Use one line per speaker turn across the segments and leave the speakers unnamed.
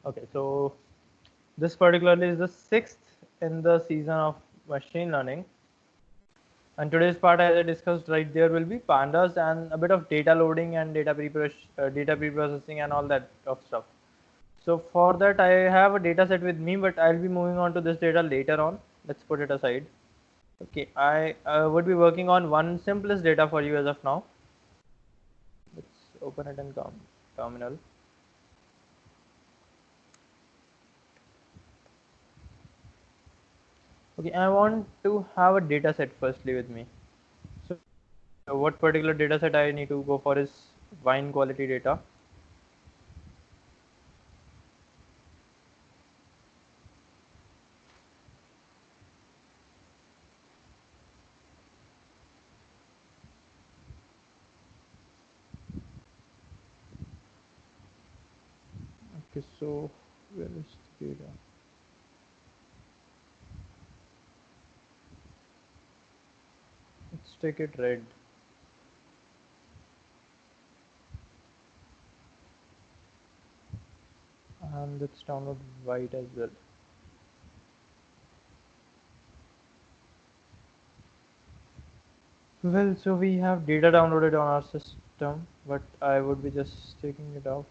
Okay, so this particularly is the sixth in the season of machine learning. And today's part, as I discussed right there, will be pandas and a bit of data loading and data preprocessing and all that of stuff. So for that, I have a data set with me, but I'll be moving on to this data later on. Let's put it aside. Okay, I would be working on one simplest data for you as of now. Let's open it in terminal. Okay, I want to have a data set firstly with me. So what particular data set I need to go for is wine quality data. Okay, so where is the data? Let's take it red. And let's download white as well. Well, so we have data downloaded on our system, but I would be just taking it off.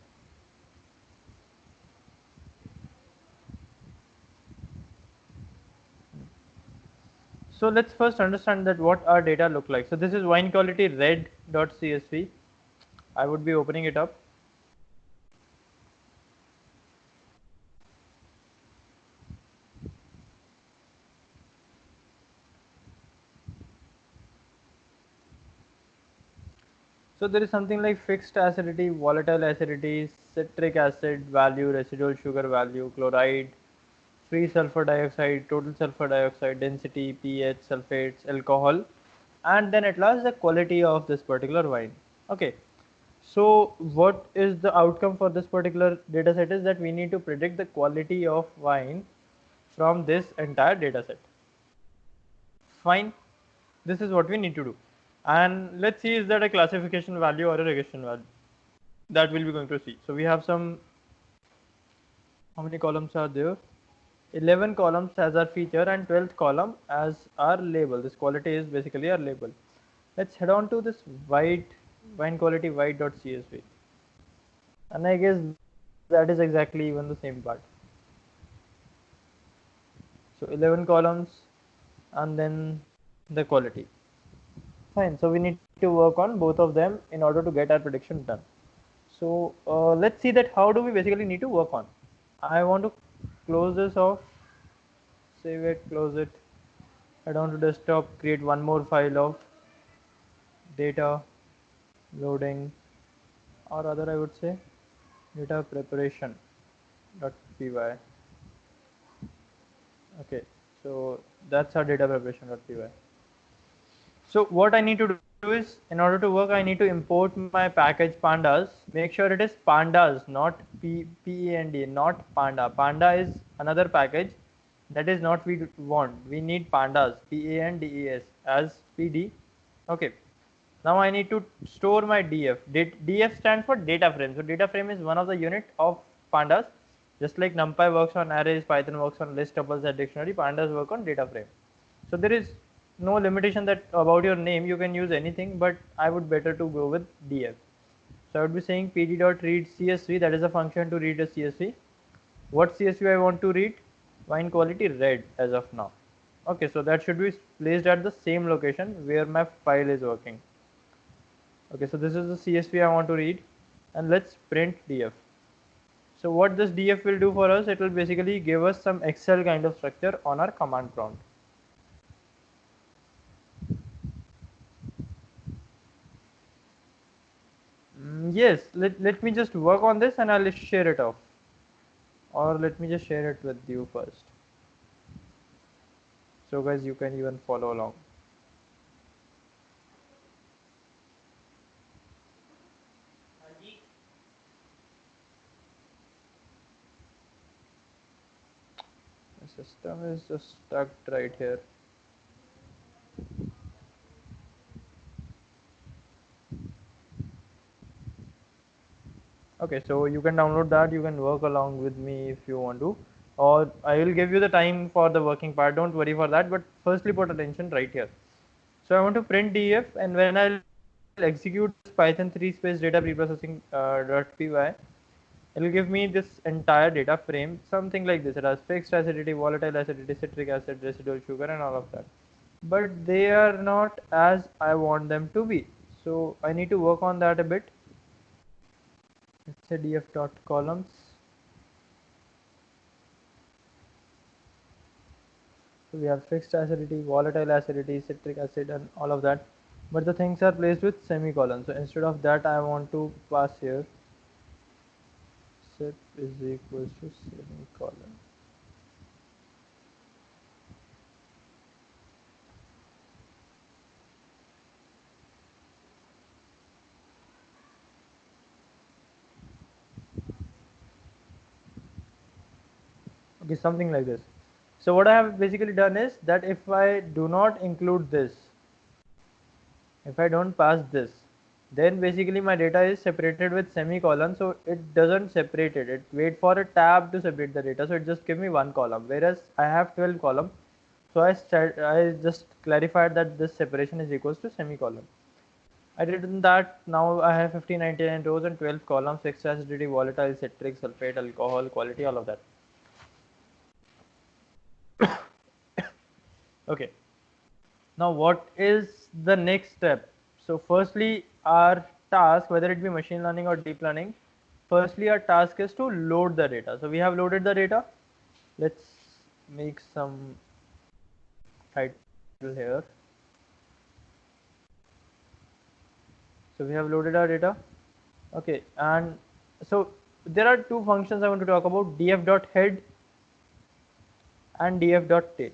So let's first understand that what our data look like. So this is wine quality red.csv. I would be opening it up. So there is something like fixed acidity, volatile acidity, citric acid value, residual sugar value, chloride, free sulfur dioxide, total sulfur dioxide, density, pH, sulfates, alcohol, and then at last the quality of this particular wine. Okay, so what is the outcome for this particular data set is that we need to predict the quality of wine from this entire data set. Fine, this is what we need to do. And let's see, is that a classification value or a regression value? That we'll be going to see. So we have some, how many columns are there? 11 columns as our feature and 12th column as our label. This quality is basically our label. Let's head on to this white wine quality white.csv. And I guess that is exactly even the same part. So 11 columns and then the quality. Fine. So we need to work on both of them in order to get our prediction done. So let's see that how do we basically need to work on. I want to close this off, save it, close it, head on to desktop, create one more file of data loading, or rather I would say data preparation.py. Okay, so that's our data preparation.py. So what I need to do is, in order to work, I need to import my package pandas. Make sure it is pandas, not pand, not panda. Panda is another package. That is not we want. We need pandas, pandas as pd. Okay. Now I need to store my df. Df stands for data frame. So data frame is one of the unit of pandas. Just like NumPy works on arrays, Python works on list, tuples, and dictionary. Pandas work on data frame. So there is no limitation that about your name, you can use anything, but I would better to go with df. So I would be saying pd.read csv, that is a function to read a csv. What csv I want to read? Wine quality red as of now. Okay, so that should be placed at the same location where my file is working. Okay, so this is the csv I want to read, and let's print df. So what this df will do for us, it will basically give us some excel kind of structure on our command prompt. Yes, let me just work on this and I'll share it off. Or let me just share it with you first. So guys, you can even follow along. The system is just stuck right here. Okay, so you can download that, you can work along with me if you want to, or I will give you the time for the working part, don't worry for that, but firstly put attention right here. So I want to print def, and when I'll execute this python 3 space data preprocessing .py, it'll give me this entire data frame, something like this. It has fixed acidity, volatile acidity, citric acid, residual sugar, and all of that. But they are not as I want them to be. So I need to work on that a bit. Let's say df dot columns. So we have fixed acidity, volatile acidity, citric acid, and all of that. But the things are placed with semicolon. So instead of that, I want to pass here sep is equals to semicolon. Okay, something like this. So what I have basically done is that if I do not include this, if I don't pass this, then basically my data is separated with semicolon, so it doesn't separate it. It wait for a tab to separate the data, so it just give me one column. Whereas I have 12 columns, so I just clarified that this separation is equals to semicolon. I did that. Now I have 1599 rows and 12 columns, fixed acidity, volatile, citric, sulfate, alcohol, quality, all of that. Okay. Now what is the next step? So firstly, our task, whether it be machine learning or deep learning, firstly our task is to load the data. So we have loaded the data. Let's make some title here. So we have loaded our data. Okay, and so there are two functions I want to talk about: df.head and df.tail.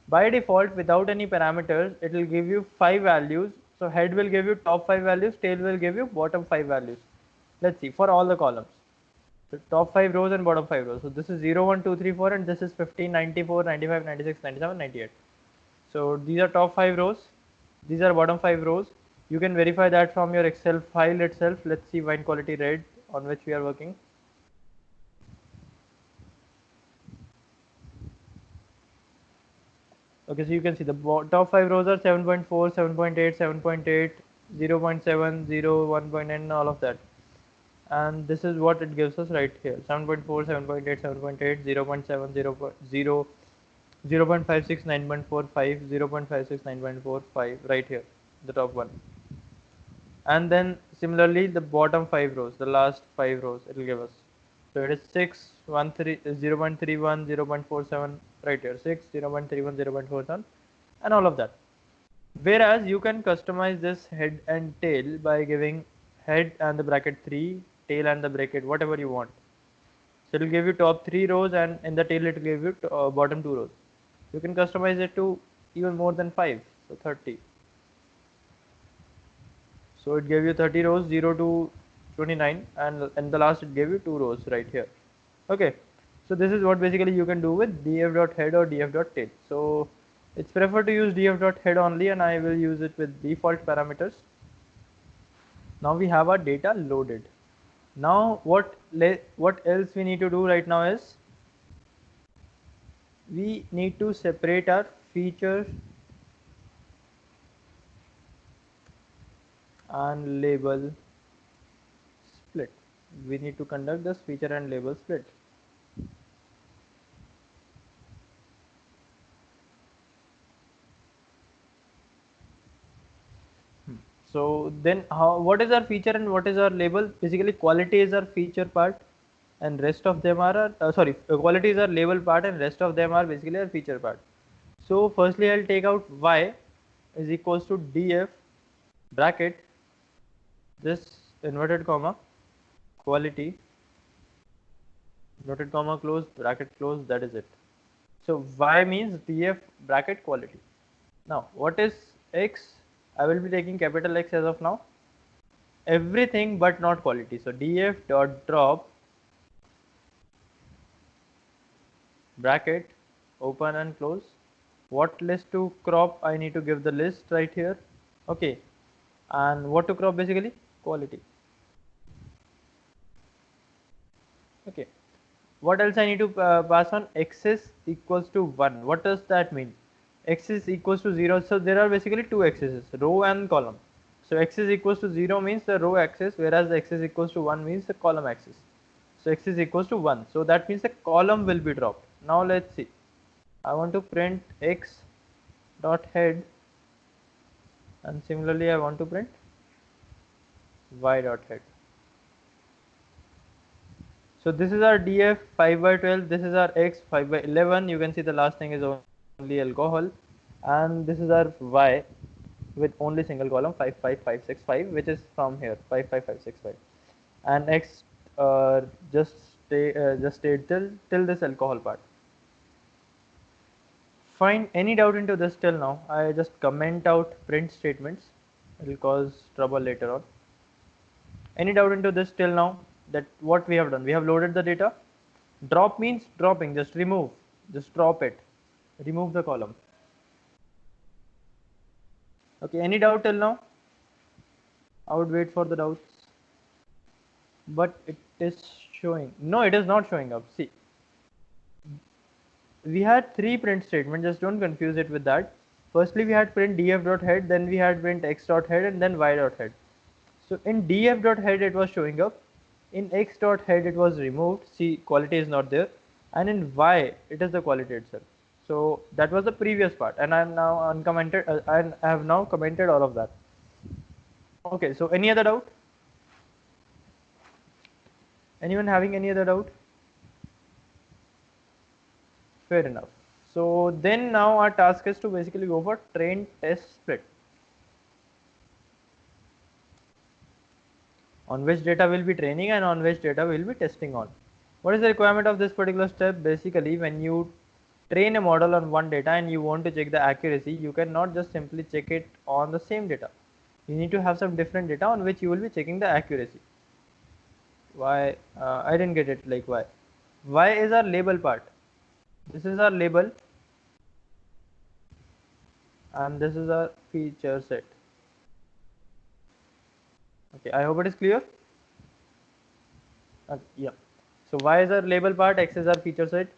By default, without any parameters, it will give you 5 values. So head will give you top 5 values, tail will give you bottom 5 values. Let's see for all the columns. So top 5 rows and bottom 5 rows. So this is 0, 1, 2, 3, 4, and this is 15, 94, 95, 96, 97, 98. So these are top 5 rows. These are bottom 5 rows. You can verify that from your Excel file itself. Let's see wine quality red on which we are working. Okay, so you can see the top 5 rows are 7.4, 7.8, 7.8, 0.7, 0, 1.9, all of that. And this is what it gives us right here: 7.4, 7.8, 7.8, 0.7, 0.0, 0.56, 9.45, 0.56, 9.45, right here, the top one. And then similarly the bottom 5 rows, the last 5 rows it will give us. So it is 6, 1, 3, 0.31, 0.47, right here, 6, 0.31, 0.47, and all of that. Whereas you can customize this head and tail by giving head and the bracket 3, tail and the bracket whatever you want. So it will give you top 3 rows, and in the tail it will give you bottom 2 rows. You can customize it to even more than 5, so 30. So it gave you 30 rows, 0 to 29, and in the last it gave you 2 rows right here. Okay, so this is what basically you can do with df.head or df.tail. So it's preferred to use df.head only, and I will use it with default parameters. Now we have our data loaded. Now what else we need to do right now is we need to separate our feature and label split. We need to conduct this feature and label split. So then what is our feature and what is our label? Basically quality is our feature part, and rest of them are our, quality is our label part, and rest of them are basically our feature part. So firstly I'll take out y is equals to df bracket this inverted comma quality inverted comma close bracket close, that is it. So y means df bracket quality. Now what is x? I will be taking capital X as of now. Everything but not quality. So df dot drop bracket open and close. What list to crop? I need to give the list right here. Okay, And what to crop basically? Quality. Okay. What else I need to pass on? X is equals to 1. What does that mean? X is equals to 0. So there are basically two axes, row and column. So x is equals to 0 means the row axis, whereas x is equals to 1 means the column axis. So x is equals to 1. So that means the column will be dropped. Now let's see. I want to print x dot head, and similarly I want to print y dot head. So this is our df 5 by 12, this is our x 5 by 11. You can see the last thing is only alcohol, and this is our y with only single column 55565, which is from here 55565, and x just stayed till this alcohol part. Fine. Any doubt into this till now? I just comment out print statements. It will cause trouble later on. Any doubt into this till now? That what we have done? We have loaded the data. Drop means dropping. Just remove. Just drop it. Remove the column. Okay. Any doubt till now? I would wait for the doubts. But it is showing. No, it is not showing up. See, we had three print statements. Just don't confuse it with that. Firstly, we had print df.head, then we had print x.head, and then y.head. So in df.head it was showing up, in x.head it was removed. See, quality is not there, and in y it is the quality itself. So that was the previous part, and I am now uncommented. I have now commented all of that. Okay. So any other doubt? Anyone having any other doubt? Fair enough. So then now our task is to basically go for train test split, on which data will be training and on which data will be testing on. What is the requirement of this particular step? Basically, when you train a model on one data and you want to check the accuracy, you cannot just simply check it on the same data. You need to have some different data on which you will be checking the accuracy. Why? I didn't get it. Like why? Why is our label part? This is our label, and this is our feature set. Okay, I hope it is clear. Yeah. So y is our label part, x is our feature set.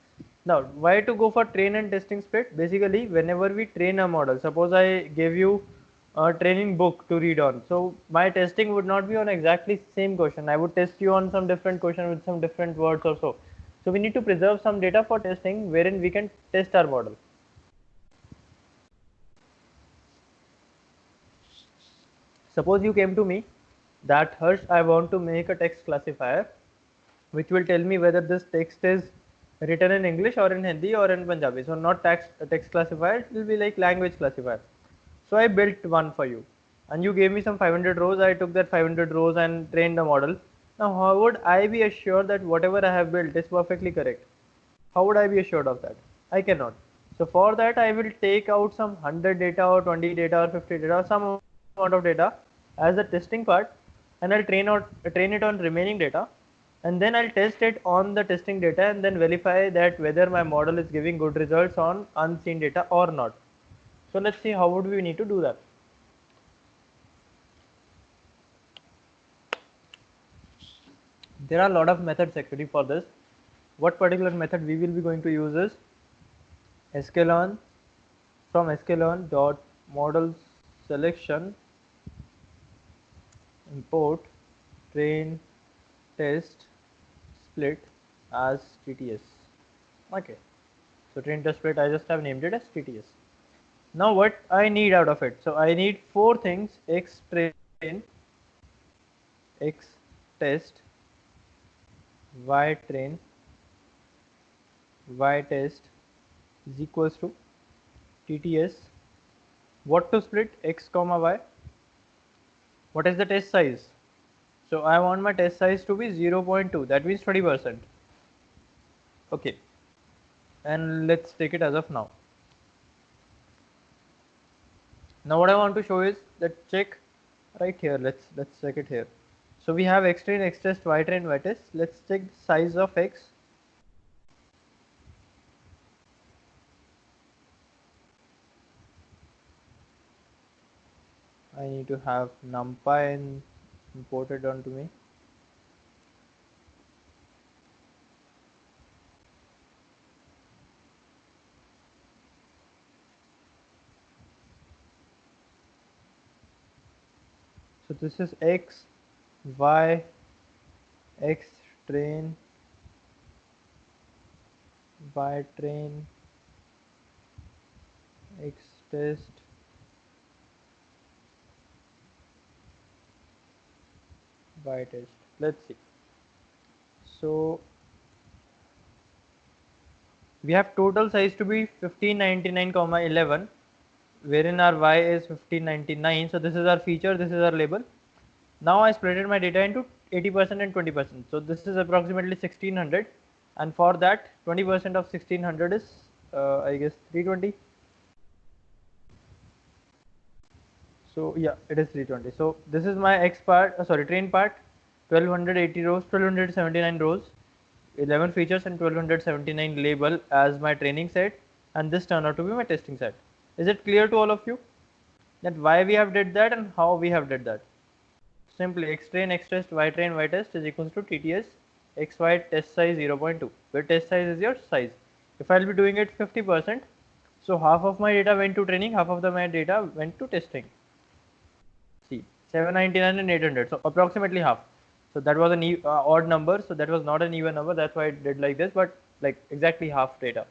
Now, why to go for train and testing split? Basically, whenever we train a model, suppose I gave you a training book to read on. So my testing would not be on exactly same question. I would test you on some different question with some different words or so. So we need to preserve some data for testing wherein we can test our model. Suppose you came to me that Harsh, I want to make a text classifier which will tell me whether this text is written in English or in Hindi or in Punjabi. So not text classifier, it will be like language classifier. So I built one for you, and you gave me some 500 rows. I took that 500 rows and trained the model. Now how would I be assured that whatever I have built is perfectly correct? How would I be assured of that? I cannot. So for that I will take out some 100 data or 20 data or 50 data or some amount of data as the testing part, and I'll train it on remaining data, and then I'll test it on the testing data and then verify that whether my model is giving good results on unseen data or not. So let's see how would we need to do that. There are a lot of methods actually for this. What particular method we will be going to use is sklearn. From sklearn dot model selection import train test split as TTS. Okay, so train test split, I just have named it as TTS. Now what I need out of it? So I need four things: x train, x test, y train, y test is equals to TTS. What to split? X comma y. What is the test size? So I want my test size to be 0.2. That means 20%. Okay, and let's take it as of now. Now what I want to show is that check right here. Let's check it here. So we have x train, x test, y train, y test. Let's check the size of x. I need to have NumPy imported onto me. So this is X, Y, X train, Y train, X test, Y test. Let's see. So we have total size to be 1599, 11, wherein our y is 1599. So this is our feature, this is our label. Now I splitted my data into 80% and 20%. So this is approximately 1600, and for that 20% of 1600 is I guess 320. So yeah, it is 320. So this is my X part, sorry, train part, 1280 rows, 1279 rows, 11 features and 1279 label as my training set, and this turned out to be my testing set. Is it clear to all of you that why we have did that and how we have did that? Simply X train, X test, Y train, Y test is equals to TTS XY test size 0.2, where test size is your size. If I'll be doing it 50%, so half of my data went to training, half of my data went to testing. See, 799 and 800, so approximately half. So that was an odd number, so that was not an even number, that's why it did like this, but like exactly half data.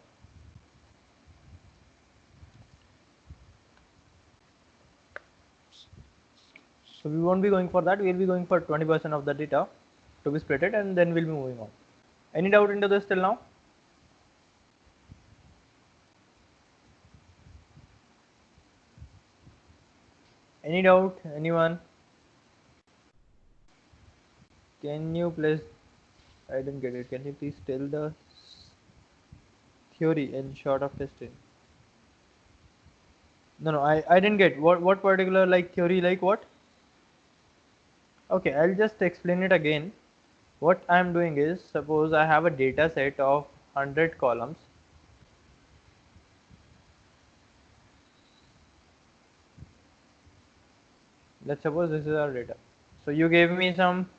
So we won't be going for that, we'll be going for 20% of the data to be splitted, and then we'll be moving on. Any doubt into this till now? Any doubt? Anyone? Can you please, I didn't get it, can you please tell the theory in short of testing? No, I didn't get what particular like theory, like what? Okay, I'll just explain it again. What I'm doing is, suppose I have a data set of 100 columns. Let's suppose this is our data. So you gave me some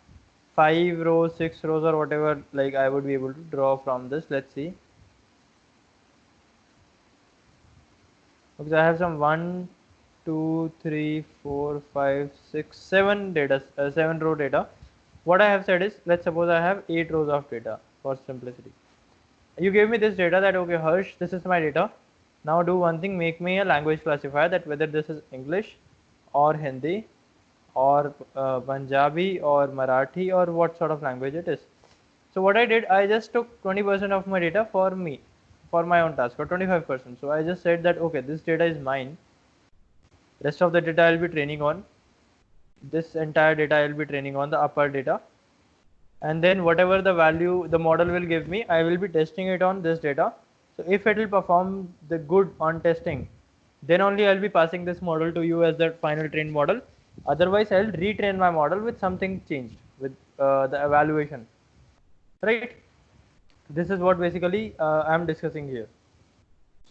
5 rows, 6 rows, or whatever like I would be able to draw from this. Let's see. Okay, I have some 1, 2, 3, 4, 5, 6, 7 data, 7 row data. What I have said is, let's suppose I have 8 rows of data for simplicity. You gave me this data that, okay, Harsh, this is my data. Now do one thing, make me a language classifier that whether this is English or Hindi or Punjabi or Marathi or what sort of language it is. So what I did, I just took 20% of my data for me, for my own task, or 25%. So I just said that, okay, this data is mine. Rest of the data I'll be training on. This entire data I'll be training on the upper data. And then whatever the value the model will give me, I will be testing it on this data. So if it will perform the good on testing, then only I'll be passing this model to you as the final trained model. Otherwise, I'll retrain my model with something changed with the evaluation, right? This is what basically I'm discussing here.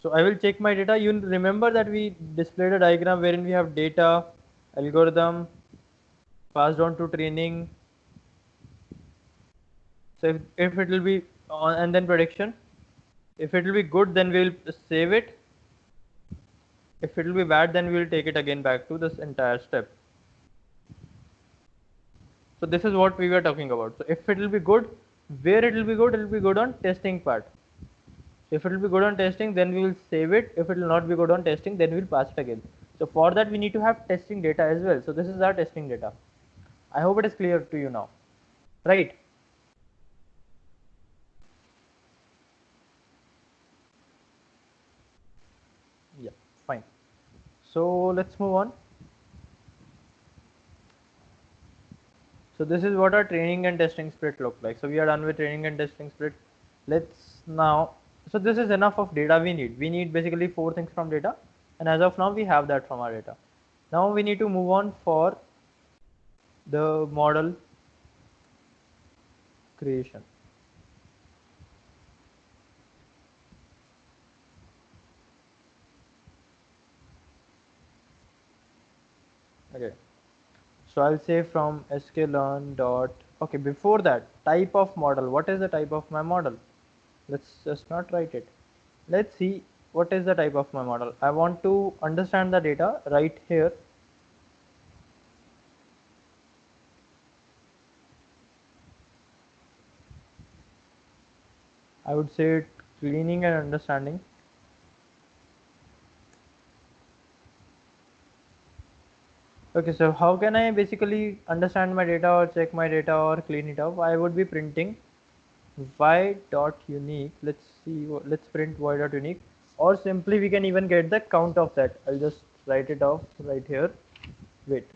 So I will check my data. You remember that we displayed a diagram wherein we have data, algorithm, passed on to training. So if it will be on, and then prediction. If it will be good, then we will save it. If it will be bad, then we will take it again back to this entire step. So this is what we were talking about. So if it will be good, where it will be good on testing part. So if it will be good on testing, then we will save it. If it will not be good on testing, then we will pass it again. So for that, we need to have testing data as well. So this is our testing data. I hope it is clear to you now, right? Yeah, fine. So let's move on. So this is what our training and testing split look like. So we are done with training and testing split. Let's now, so this is enough of data we need. We need basically 4 things from data, and as of now we have that from our data. Now we need to move on for the model creation. Okay, so I'll say from sklearn dot, okay, before that, type of model. What is the type of my model? Let's just not write it. Let's see what is the type of my model. I want to understand the data right here. I would say it cleaning and understanding. Okay, so how can I basically understand my data or check my data or clean it up? I would be printing y dot unique. Let's see, let's print y dot unique, or simply we can even get the count of that. I'll just write it off right here. Wait.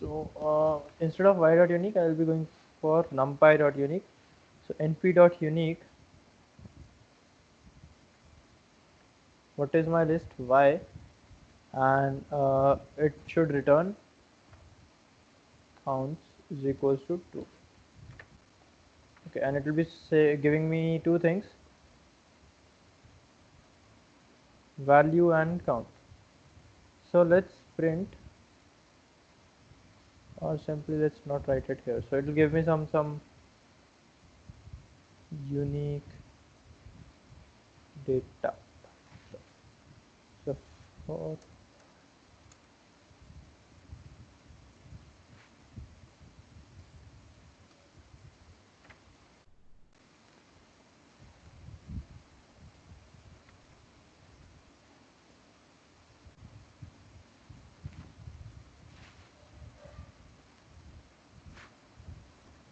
So instead of y dot unique, I will be going for numpy dot unique. So np dot unique. What is my list? Y, and it should return counts is equals to 2. Okay, and it will be say giving me two things, value and count. So let's print, or simply let's not write it here. So it will give me some unique data. So for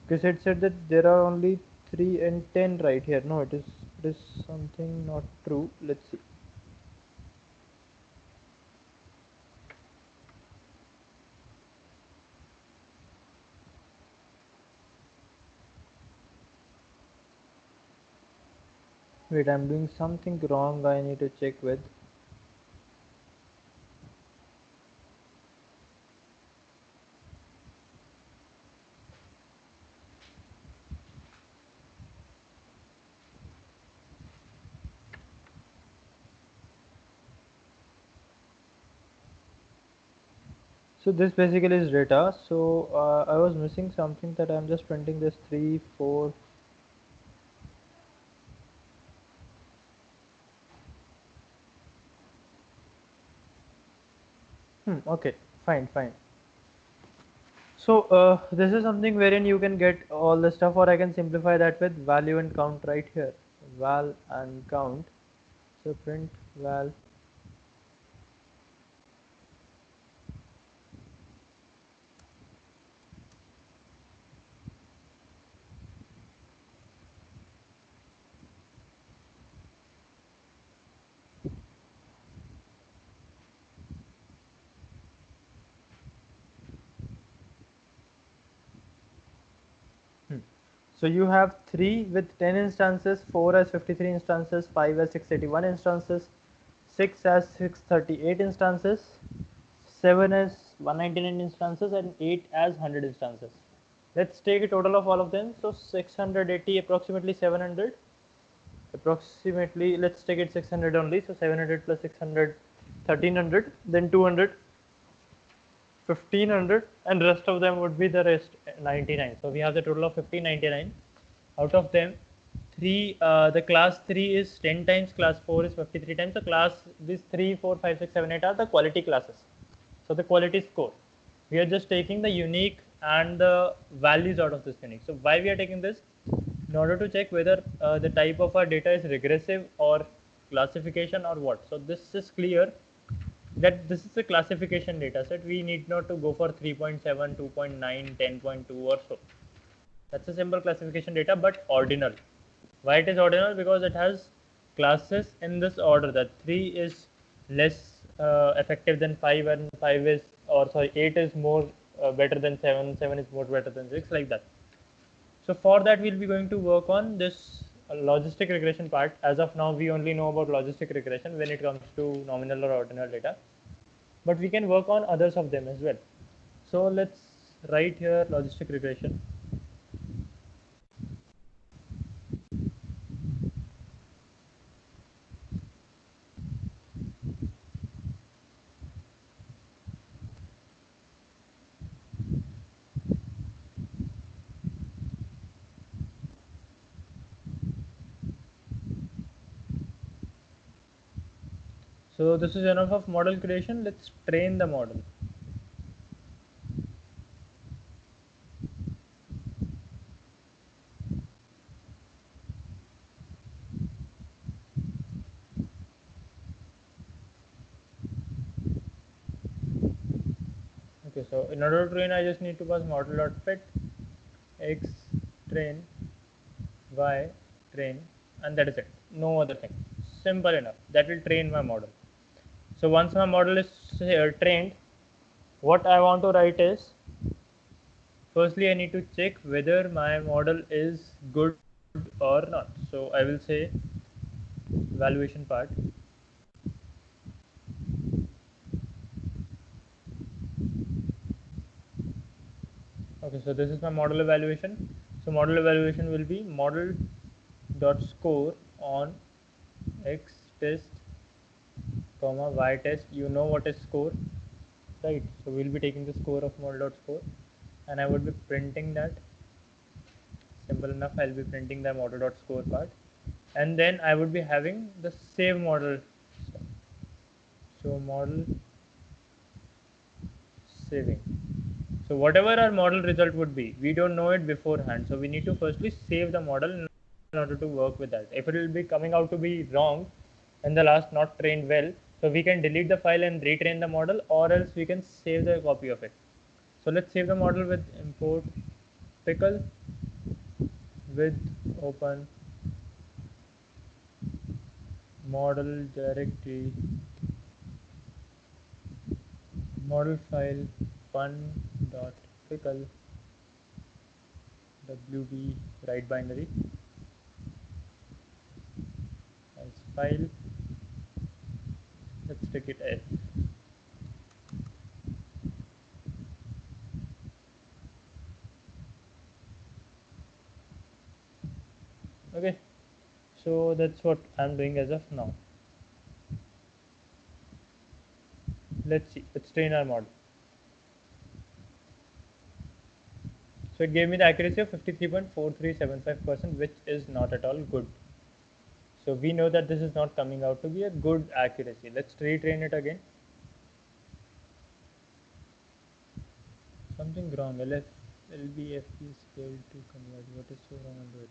because it said that there are only 3 and 10 right here. No, it is something not true. Let's see. Wait, I'm doing something wrong. I need to check with. So this basically is data. So I was missing something, that I'm just printing this 3, 4. Okay, fine, fine. So this is something wherein you can get all the stuff, or I can simplify that with value and count right here. Val and count. So print val. Hmm. So you have 3 with 10 instances, 4 as 53 instances, 5 as 681 instances, 6 as 638 instances, 7 as 199 instances, and 8 as 100 instances. Let's take a total of all of them. So 680, approximately 700, approximately, let's take it 600 only. So 700 plus 600, 1300, then 200, 1500, and rest of them would be the rest 99. So we have the total of 1599. Out of them, the class 3 is 10 times, class 4 is 53 times. So class, these 3, 4, 5, 6, 7, 8 are the quality classes. So the quality score, we are just taking the unique and the values out of this unique. So why we are taking this? In order to check whether the type of our data is regressive or classification or what. So this is clear that this is a classification data set. We need not to go for 3.7, 2.9, 10.2 or so. That's a simple classification data, but ordinal. Why it is ordinal? Because it has classes in this order, that 3 is less effective than 5, and 5 is, or sorry, 8 is more better than 7, 7 is more better than 6, like that. So for that, we'll be going to work on this logistic regression part. As of now, we only know about logistic regression when it comes to nominal or ordinal data, but we can work on others of them as well. So let's write here logistic regression. So this is enough of model creation. Let's train the model. Okay, so in order to train, I just need to pass model.fit x train y train, and that is it. No other thing. Simple enough. That will train my model. So once my model is trained, what I want to write is, firstly I need to check whether my model is good or not. So I will say valuation part. Okay, so this is my model evaluation. So model evaluation will be model dot score on x test comma y test. You know what is score, right? So we'll be taking the score of model dot score, and I would be printing that. Simple enough. I'll be printing the model dot score part, and then I would be having the save model. So model saving. So whatever our model result would be, we don't know it beforehand. So we need to firstly save the model in order to work with that. If it will be coming out to be wrong and the last not trained well, so we can delete the file and retrain the model, or else we can save the copy of it. So let's save the model with import pickle with open model directory model file fun.pickle wb write binary as file. Let's take it F. Okay, so that's what I'm doing as of now. Let's see, let's train our model. So it gave me the accuracy of 53.4375%, which is not at all good. So we know that this is not coming out to be a good accuracy. Let's retrain it again. Something wrong. LBFP scale to convert. What is so wrong on it?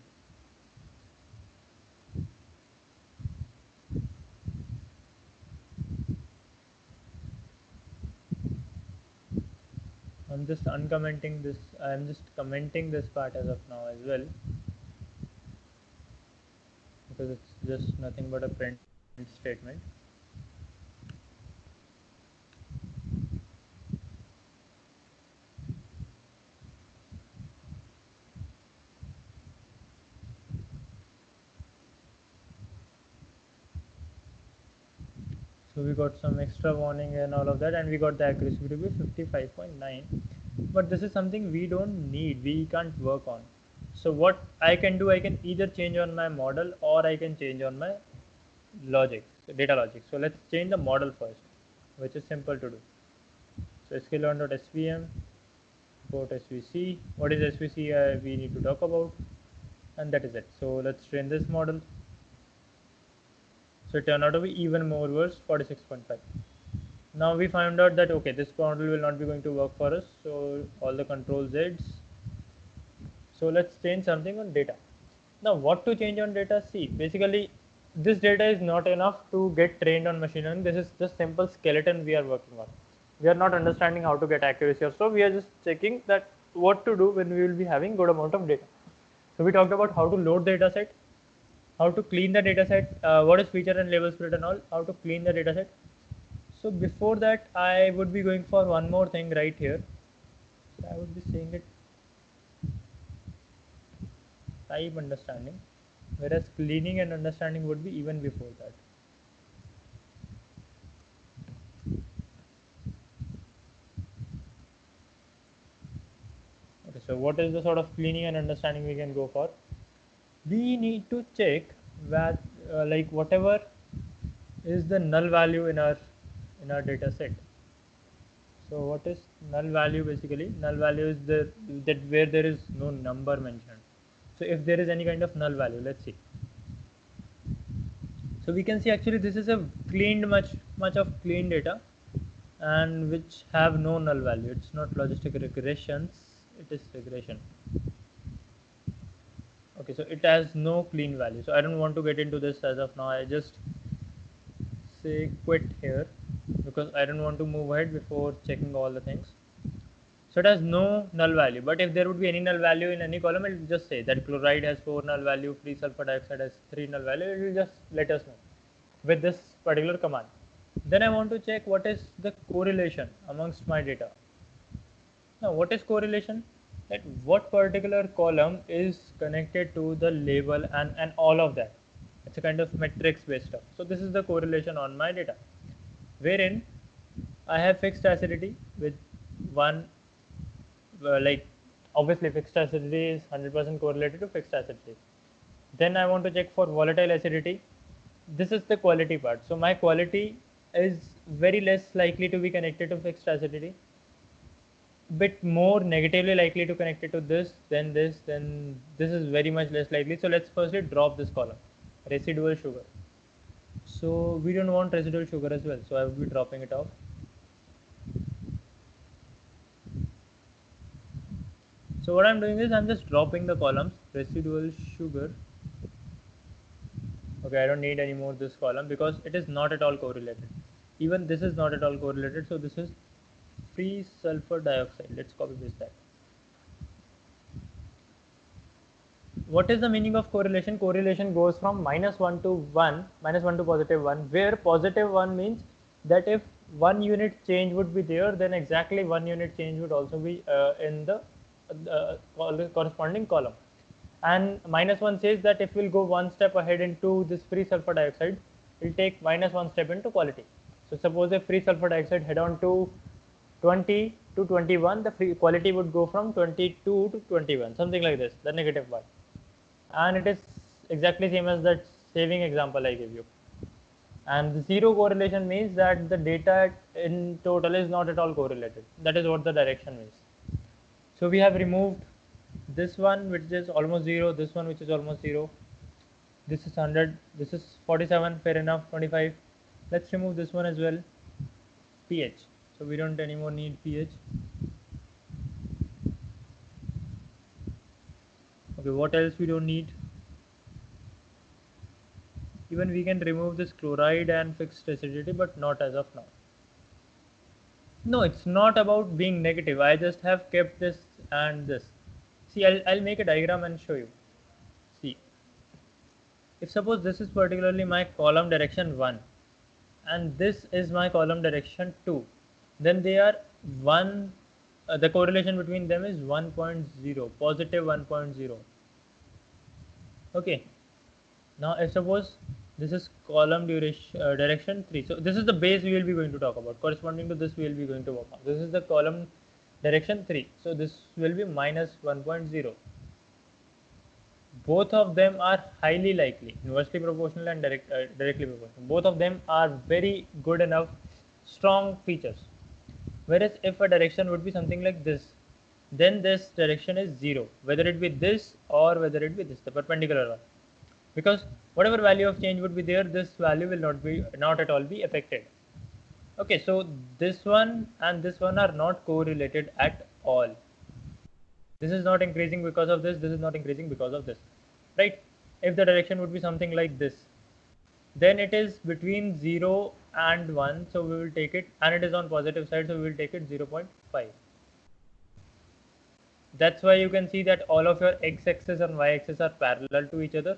I'm just uncommenting this. I'm just commenting this part as of now as well, because it's just nothing but a print statement. So we got some extra warning and all of that, and we got the accuracy to be 55.9. But this is something we don't need. We can't work on. So what I can do, I can either change on my model or I can change on my logic, so data logic. So let's change the model first, which is simple to do. So sklearn.svm, import svc. What is svc? We need to talk about, and that is it. So let's train this model. So it turned out to be even more worse, 46.5. Now we found out that okay, this model will not be going to work for us. So all the control Z's. So let's change something on data. Now what to change on data? See, basically this data is not enough to get trained on machine learning. This is just simple skeleton we are working on. We are not understanding how to get accuracy or so. We are just checking that what to do when we will be having good amount of data. So we talked about how to load the data set, how to clean the data set, what is feature and label split and all, how to clean the data set. So before that, I would be going for one more thing right here. So I would be saying it type understanding, whereas cleaning and understanding would be even before that. Okay, so what is the sort of cleaning and understanding we can go for? We need to check that like whatever is the null value in our data set. So what is null value? Basically null value is the that where there is no number mentioned. So if there is any kind of null value, let's see. So we can see actually this is a cleaned much much of clean data and which have no null value. It's not logistic regressions, it is regression. Okay, so it has no clean value. So I don't want to get into this as of now. I just say quit here because I don't want to move ahead before checking all the things. So it has no null value, but if there would be any null value in any column, it will just say that chloride has 4 null value, free sulfur dioxide has 3 null value. It will just let us know with this particular command. Then I want to check what is the correlation amongst my data. Now, what is correlation? That what particular column is connected to the label and all of that. It's a kind of metrics based stuff. So this is the correlation on my data, wherein I have fixed acidity with one, like obviously fixed acidity is 100% correlated to fixed acidity. Then I want to check for volatile acidity. This is the quality part. So my quality is very less likely to be connected to fixed acidity, bit more negatively likely to connect it to this, then this is very much less likely. So let's firstly drop this column, residual sugar. So we don't want residual sugar as well, so I will be dropping it off. So what I'm doing is I'm just dropping the columns, residual sugar. Okay, I don't need anymore this column because it is not at all correlated. Even this is not at all correlated, so this is free sulfur dioxide. Let's copy paste that. What is the meaning of correlation? Correlation goes from -1 to 1, -1 to +1, where +1 means that if 1 unit change would be there, then exactly 1 unit change would also be in the corresponding column. And -1 says that if we'll go one step ahead into this free sulfur dioxide, we'll take -1 step into quality. So suppose if free sulfur dioxide head on to 20 to 21, the free quality would go from 22 to 21, something like this, the negative part. And it is exactly same as that saving example I gave you. And the zero correlation means that the data in total is not at all correlated. That is what the direction means. So we have removed this one which is almost 0, this one which is almost 0, this is 100, this is 47, fair enough, 25. Let's remove this one as well, pH. So we don't anymore need pH. Okay, what else we don't need? Even we can remove this chloride and fixed acidity, but not as of now. No, it's not about being negative. I just have kept this and this. See, I'll make a diagram and show you. See, if suppose this is particularly my column direction 1 and this is my column direction 2, then they are 1, the correlation between them is 1.0, positive 1.0. Okay. Now, if suppose this is column direction 3, so this is the base we will be going to talk about. Corresponding to this, we will be going to work on. This is the column direction 3, so this will be minus 1.0. Both of them are highly likely, inversely proportional and directly proportional. Both of them are very good enough, strong features. Whereas if a direction would be something like this, then this direction is 0, whether it be this or whether it be this, the perpendicular one. Because whatever value of change would be there, this value will not at all be affected. Okay, so this one and this one are not correlated at all. This is not increasing because of this is not increasing because of this, right? If the direction would be something like this, then it is between 0 and 1, so we will take it, and it is on positive side, so we will take it 0.5. That's why you can see that all of your x-axis and y-axis are parallel to each other.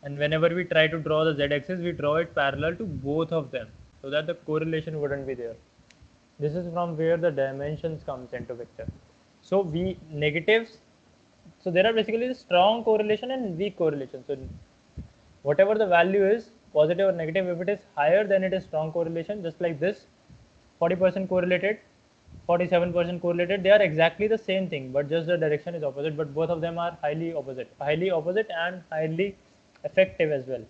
And whenever we try to draw the z-axis, we draw it parallel to both of them, so that the correlation wouldn't be there. This is from where the dimensions comes into picture. So we negatives, so there are basically the strong correlation and weak correlation. So whatever the value is, positive or negative, if it is higher, then it is strong correlation, just like this, 40% correlated, 47% correlated. They are exactly the same thing, but just the direction is opposite, but both of them are highly opposite and highly effective as well.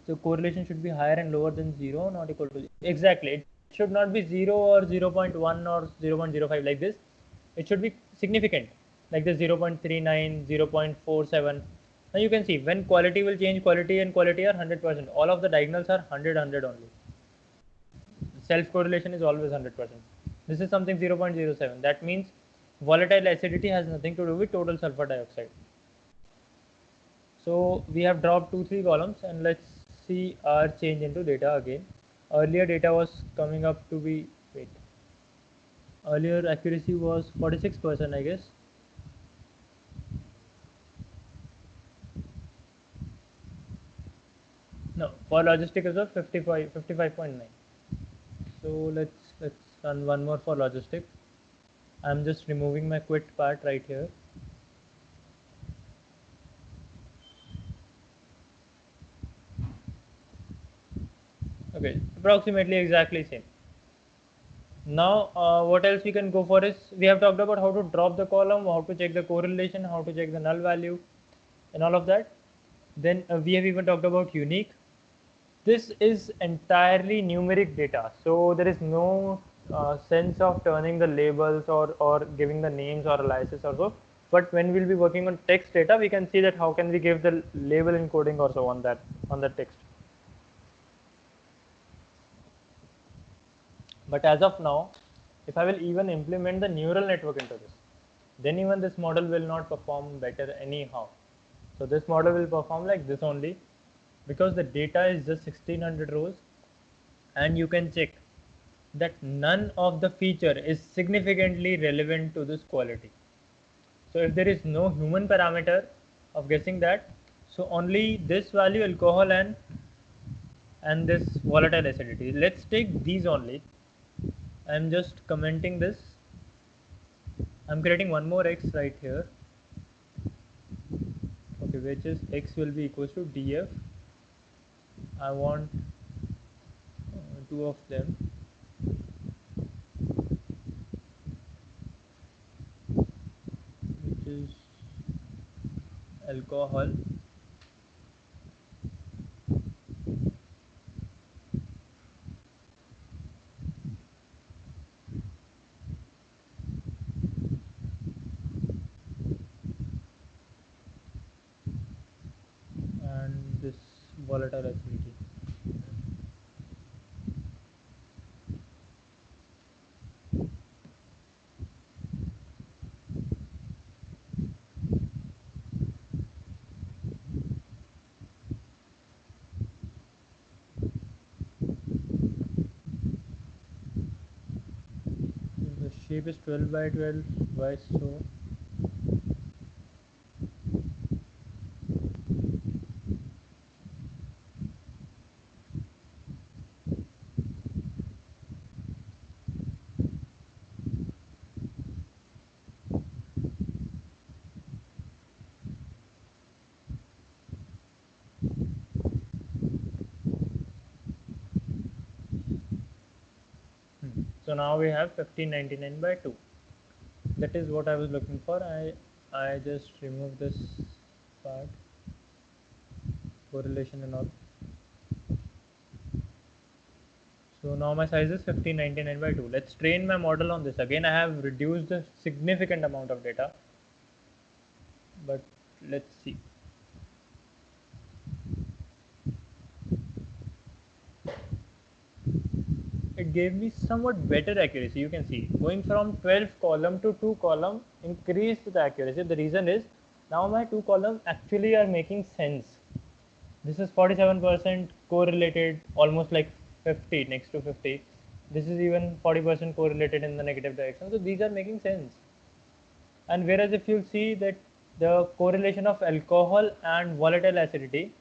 The correlation should be higher and lower than 0, not equal to, exactly, it should not be 0 or 0.1 or 0.05 like this. It should be significant, like this 0.39, 0.47, Now you can see when quality will change, quality and quality are 100%. All of the diagonals are 100, 100 only. Self correlation is always 100%. This is something 0.07. That means volatile acidity has nothing to do with total sulfur dioxide. So we have dropped 2-3 columns, and let's see our change into data again. Earlier data was coming up to be, wait, earlier accuracy was 46%, I guess. No, for logistic is 55.9. So let's run one more for logistic. I'm just removing my quit part right here. Okay, approximately exactly same. Now what else we can go for is, we have talked about how to drop the column, how to check the correlation, how to check the null value and all of that. Then we have even talked about unique. This is entirely numeric data, so there is no sense of turning the labels or giving the names or aliases or so. But when we'll be working on text data, we can see that how can we give the label encoding also on that text. But as of now, if I will even implement the neural network into this, then even this model will not perform better anyhow. So this model will perform like this only, because the data is just 1600 rows, and you can check that none of the feature is significantly relevant to this quality. So if there is no human parameter of guessing that, so only this value, alcohol and this volatile acidity. Let's take these only. I'm just commenting this. I'm creating one more x right here. Okay, which is x will be equals to df. I want two of them. Which is alcohol and this volatile acidity. The shape is 12 by 12. Why so? So now we have 1599 by 2. That is what I was looking for. I just remove this part, correlation and all. So now my size is 1599 by 2. Let's train my model on this. Again, I have reduced a significant amount of data, but let's see. It gave me somewhat better accuracy. You can see going from 12 column to 2 column increased the accuracy. The reason is now my 2 columns actually are making sense. This is 47% correlated, almost like 50, next to 50. This is even 40% correlated in the negative direction. So these are making sense. And whereas if you see that the correlation of alcohol and volatile acidity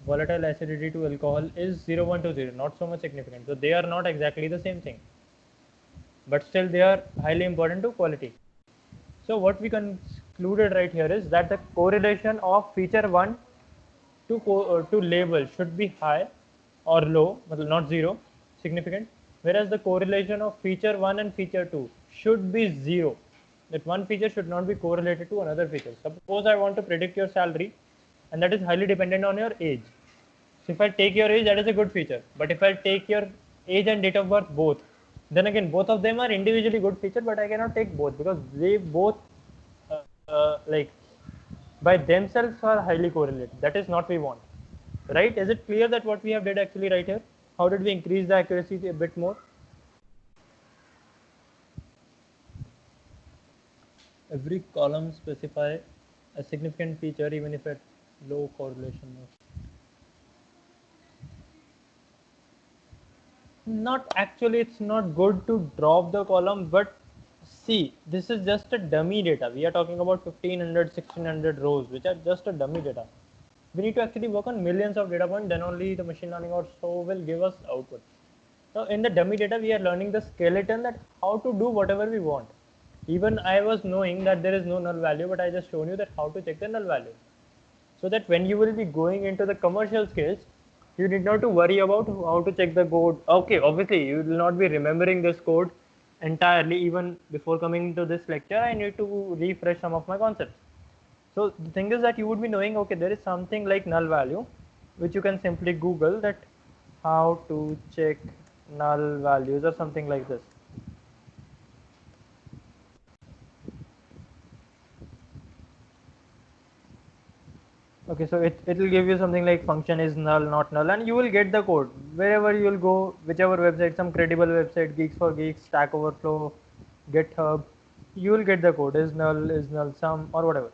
to alcohol is 0.20, not so much significant. So they are not exactly the same thing, but still they are highly important to quality. So what we concluded right here is that the correlation of feature 1 to label should be high or low, not zero, significant, whereas the correlation of feature 1 and feature 2 should be zero. That one feature should not be correlated to another feature. Suppose I want to predict your salary, and that is highly dependent on your age. So if I take your age, that is a good feature. But if I take your age and date of birth both, then again both of them are individually good feature, but I cannot take both because they both like by themselves are highly correlated. That is not we want, right? Is it clear that what we have did actually right here? How did we increase the accuracy a bit more? Every column specify a significant feature even if at low correlation. Not actually, it's not good to drop the column, but see, this is just a dummy data. We are talking about 1500, 1600 rows, which are just a dummy data. We need to actually work on millions of data points, then only the machine learning or so will give us output. Now, in the dummy data, we are learning the skeleton that how to do whatever we want. Even I was knowing that there is no null value, but I just shown you that how to check the null value. So that when you will be going into the commercial scales, you need not to worry about how to check the code. Okay, obviously you will not be remembering this code entirely. Even before coming to this lecture, I need to refresh some of my concepts. So the thing is that you would be knowing, okay, there is something like null value, which you can simply Google that how to check null values or something like this. Okay, so it will give you something like function is null, not null, and you will get the code wherever you will go, whichever website, some credible website, Geeks for Geeks, Stack Overflow, GitHub, you will get the code is null, sum, or whatever.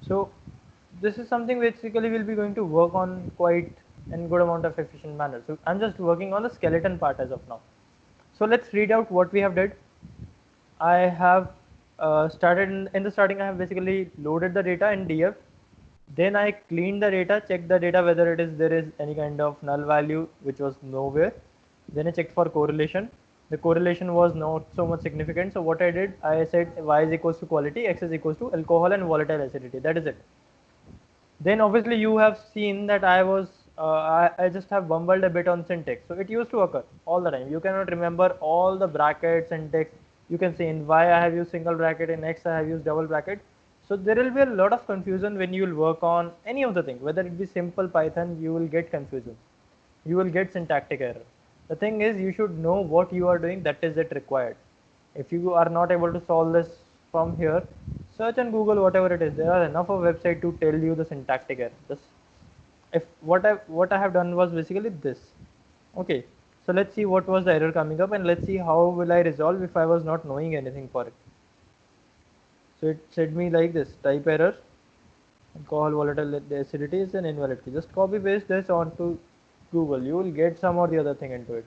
So this is something basically we'll be going to work on quite in good amount of efficient manner. So I'm just working on the skeleton part as of now. So let's read out what we have did. I have started in the starting. I have basically loaded the data in DF. Then I cleaned the data, checked the data whether there is any kind of null value, which was nowhere. Then I checked for correlation. The correlation was not so much significant. So what I did, I said y is equals to quality, x is equals to alcohol and volatile acidity. That is it. Then obviously you have seen that I just have bumbled a bit on syntax. So it used to occur all the time. You cannot remember all the brackets and text. You can say in Y I have used single bracket, in X I have used double bracket. So there will be a lot of confusion when you will work on any of the things. Whether it be simple Python, you will get confusion. You will get syntactic error. The thing is, you should know what you are doing. That is it required. If you are not able to solve this from here, search on Google whatever it is. There are enough of website to tell you the syntactic error. Just if what I have done was basically this. Okay, so let's see what was the error coming up, and let's see how will I resolve if I was not knowing anything for it. So it said me like this: type error, alcohol volatile acidity is an invalid key. Just copy paste this onto Google. You will get some or the other thing into it.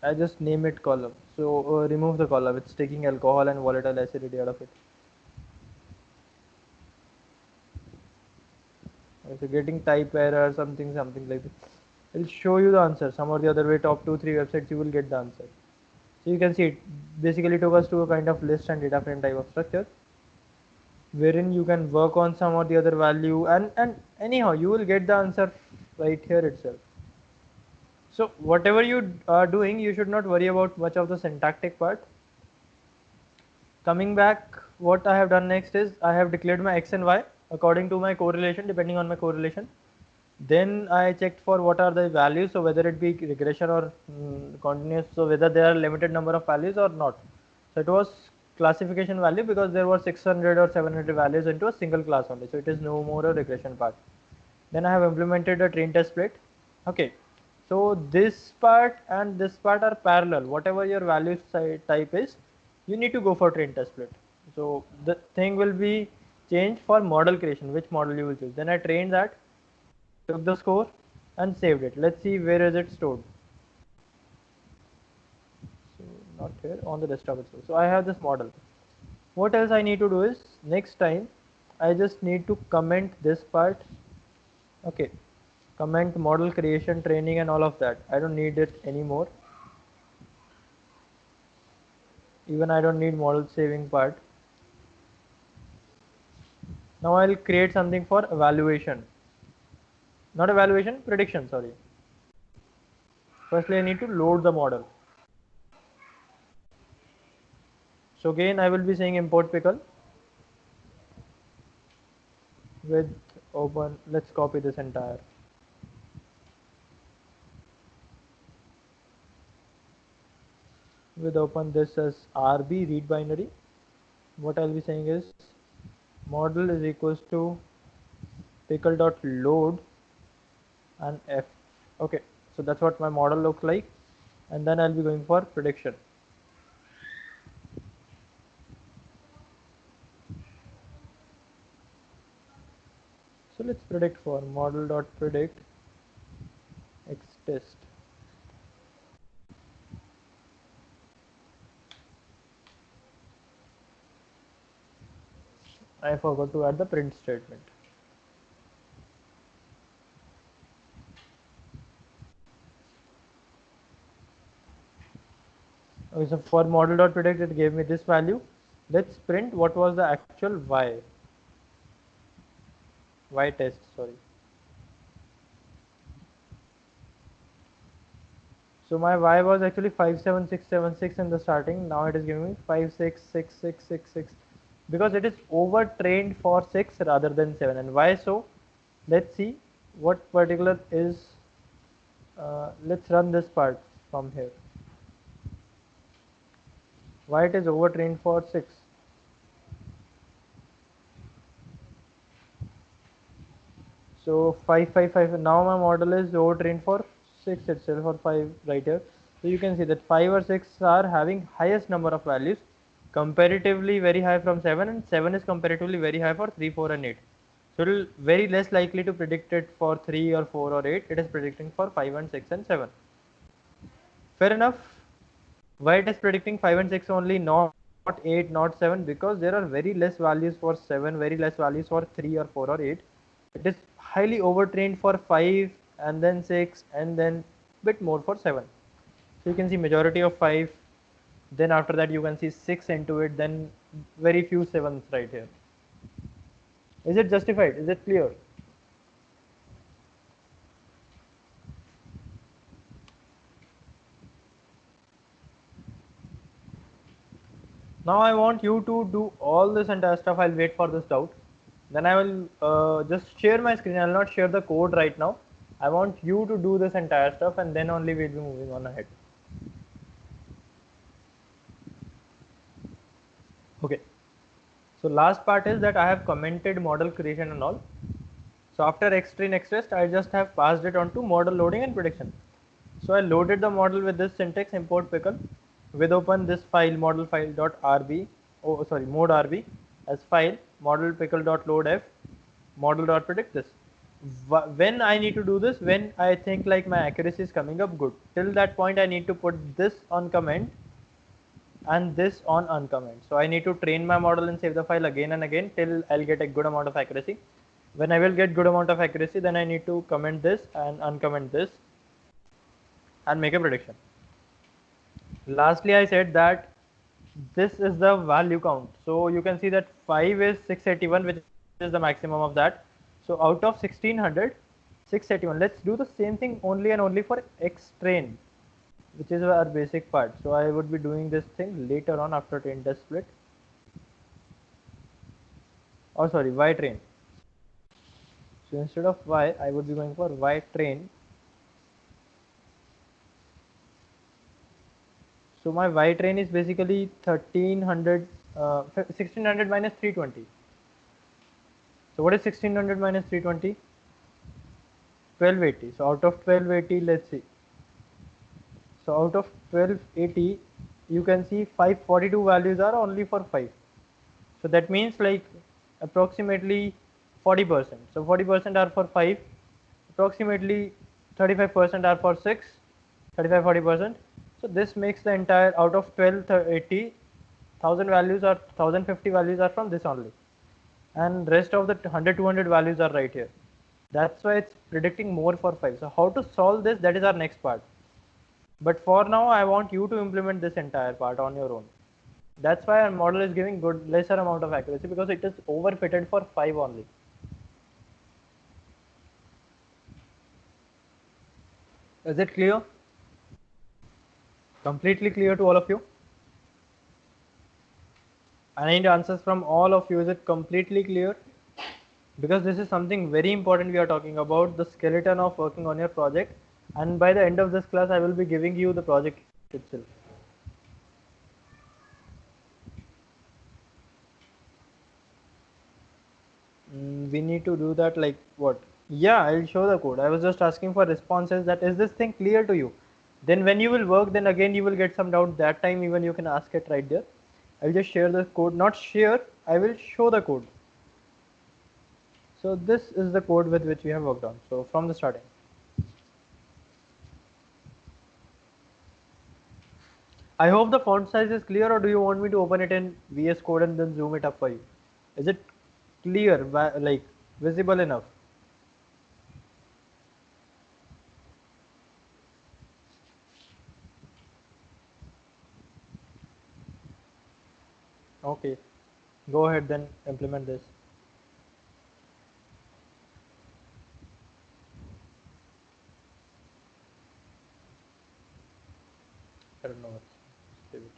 I just name it column. So remove the column. It's taking alcohol and volatile acidity out of it. Okay, so getting type error, something like this. It'll show you the answer. Some or the other way, top 2-3 websites, you will get the answer. So you can see it basically took us to a kind of list and data frame type of structure, wherein you can work on some or the other value, and anyhow you will get the answer right here itself. So whatever you are doing, you should not worry about much of the syntactic part. Coming back, what I have done next is I have declared my x and y according to my correlation, depending on my correlation. Then I checked for what are the values, so whether it be regression or continuous, so whether there are limited number of values or not. So it was classification value because there were 600 or 700 values into a single class only, so it is no more a regression part. Then I have implemented a train test split. Okay, so this part and this part are parallel. Whatever your value type is, you need to go for train test split. So the thing will be changed for model creation, which model you will choose. Then I trained that, took the score and saved it. Let's see where is it stored. So not here, on the desktop itself. So I have this model. What else I need to do is next time I just need to comment this part. Okay, comment model creation, training and all of that. I don't need it anymore. Even I don't need model saving part. Now I'll create something for evaluation. Not evaluation, prediction, sorry. Firstly I need to load the model. So again I will be saying import pickle with open. Let's copy this entire. With open this as RB read binary, what I'll be saying is model is equals to pickle.load and F. Okay, so that's what my model looks like, and then I'll be going for prediction. So let's predict for model.predict xtest. I forgot to add the print statement. Okay, so for model.predict it gave me this value. Let's print what was the actual y test, sorry. So my y was actually 57676 in the starting. Now it is giving me 566666 because it is overtrained for 6 rather than 7. And why so? Let's see what particular is. Let's run this part from here. Why it is overtrained for 6? So 555. Now my model is overtrained for 6 itself, or 5 right here. So you can see that 5 or 6 are having highest number of values, comparatively very high from 7, and 7 is comparatively very high for 3, 4 and 8. So it will very less likely to predict it for 3 or 4 or 8. It is predicting for 5 and 6 and 7. Fair enough. Why it is predicting 5 and 6 only, not 8, not 7? Because there are very less values for 7, very less values for 3 or 4 or 8. It is highly overtrained for 5 and then 6 and then bit more for 7. So you can see majority of 5, then after that you can see 6 into it, then very few 7s right here. Is it justified? Is it clear? Now I want you to do all this entire stuff. I'll wait for this doubt. Then I will just share my screen. I'll not share the code right now. I want you to do this entire stuff, and then only we'll be moving on ahead. Okay. So last part is that I have commented model creation and all. So after xtrain xtest, I just have passed it on to model loading and prediction. So I loaded the model with this syntax import pickle with open this file model file.rb, oh sorry, mode rb as file model pickle.loadf model.predict this. When I need to do this, when I think like my accuracy is coming up good, till that point I need to put this on comment and this on uncomment. So I need to train my model and save the file again and again till I'll get a good amount of accuracy. When I will get good amount of accuracy, then I need to comment this and uncomment this and make a prediction. Lastly, I said that this is the value count. So you can see that 5 is 681, which is the maximum of that. So out of 1600, 681. Let's do the same thing only and only for xtrain, which is our basic part. So I would be doing this thing later on after train test split. Oh sorry, y train. So instead of y, I would be going for y train. So my y train is basically 1300, 1600 minus 320. So what is 1600 minus 320? 1280. So out of 1280, let's see. So out of 1280, you can see 542 values are only for 5. So that means like approximately 40%. So 40% are for 5, approximately 35% are for 6, 35 40%. So this makes the entire out of 1280, 1000 values or 1050 values are from this only, and rest of the 100 200 values are right here. That's why it's predicting more for 5. So how to solve this, that is our next part. But for now I want you to implement this entire part on your own. That's why our model is giving good lesser amount of accuracy, because it is overfitted for 5 only. Is it clear? Completely clear to all of you? I need answers from all of you. Is it completely clear? Because this is something very important. We are talking about the skeleton of working on your project, and by the end of this class I will be giving you the project itself. we need to do that like what? Yeah, I'll show the code. I was just asking for responses that is this thing clear to you? Then when you will work, then again you will get some doubt. That time even you can ask it right there. I'll just share the code, not share, I will show the code. So this is the code with which we have worked on. So from the starting. I hope the font size is clear, or do you want me to open it in VS Code and then zoom it up for you? Is it clear, like visible enough? Okay, go ahead then implement this. I don't know. Save it.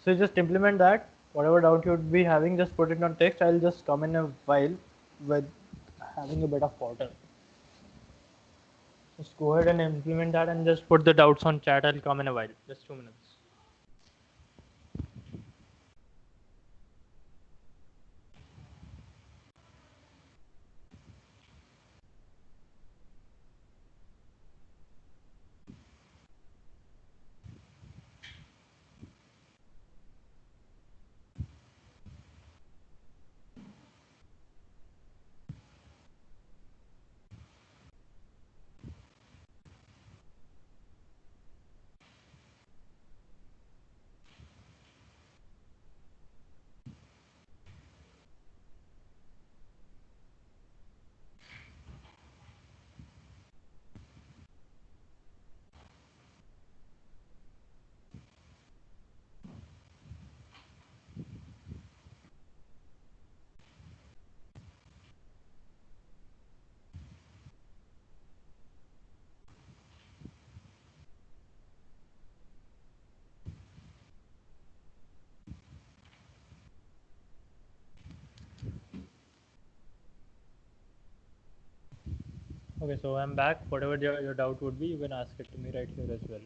So just implement that. Whatever doubt you would be having, just put it on text. I'll just come in a while with having a bit of water. Just go ahead and implement that and just put the doubts on chat. I'll come in a while. Just 2 minutes. Okay, so I'm back. Whatever your doubt would be, you can ask it to me right here as well.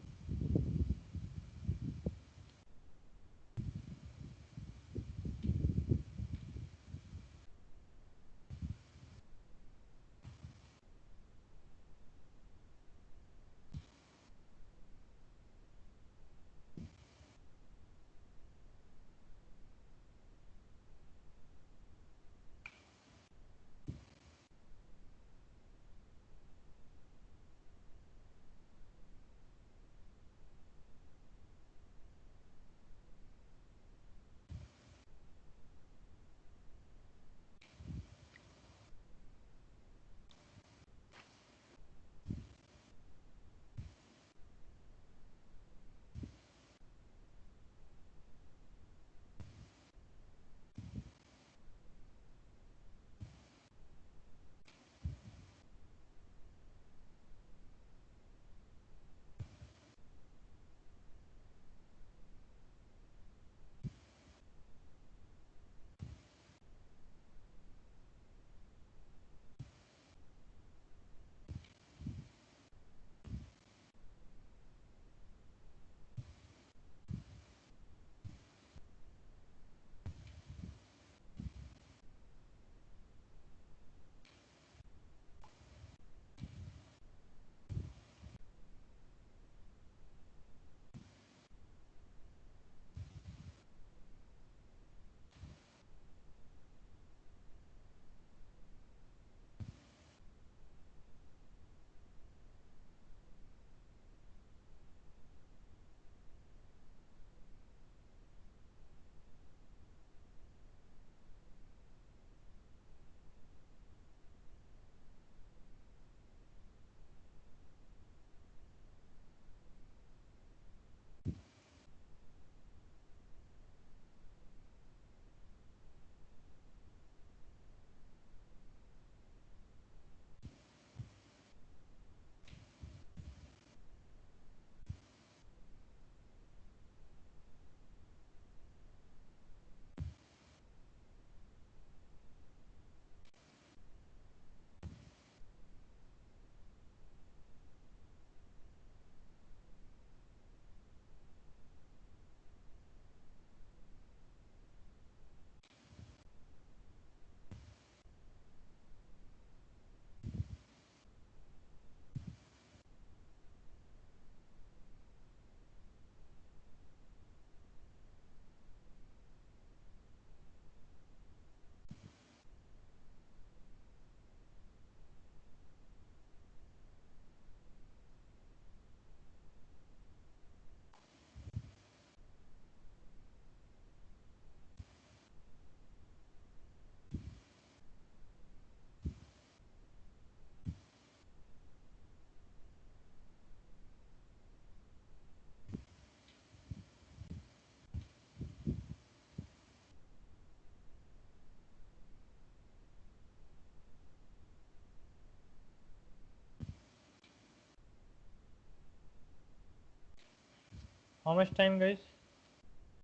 How much time, guys?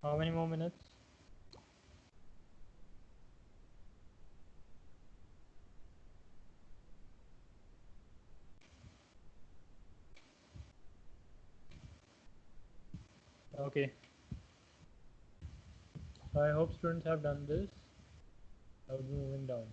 How many more minutes? Okay. So I hope students have done this. I will be moving down.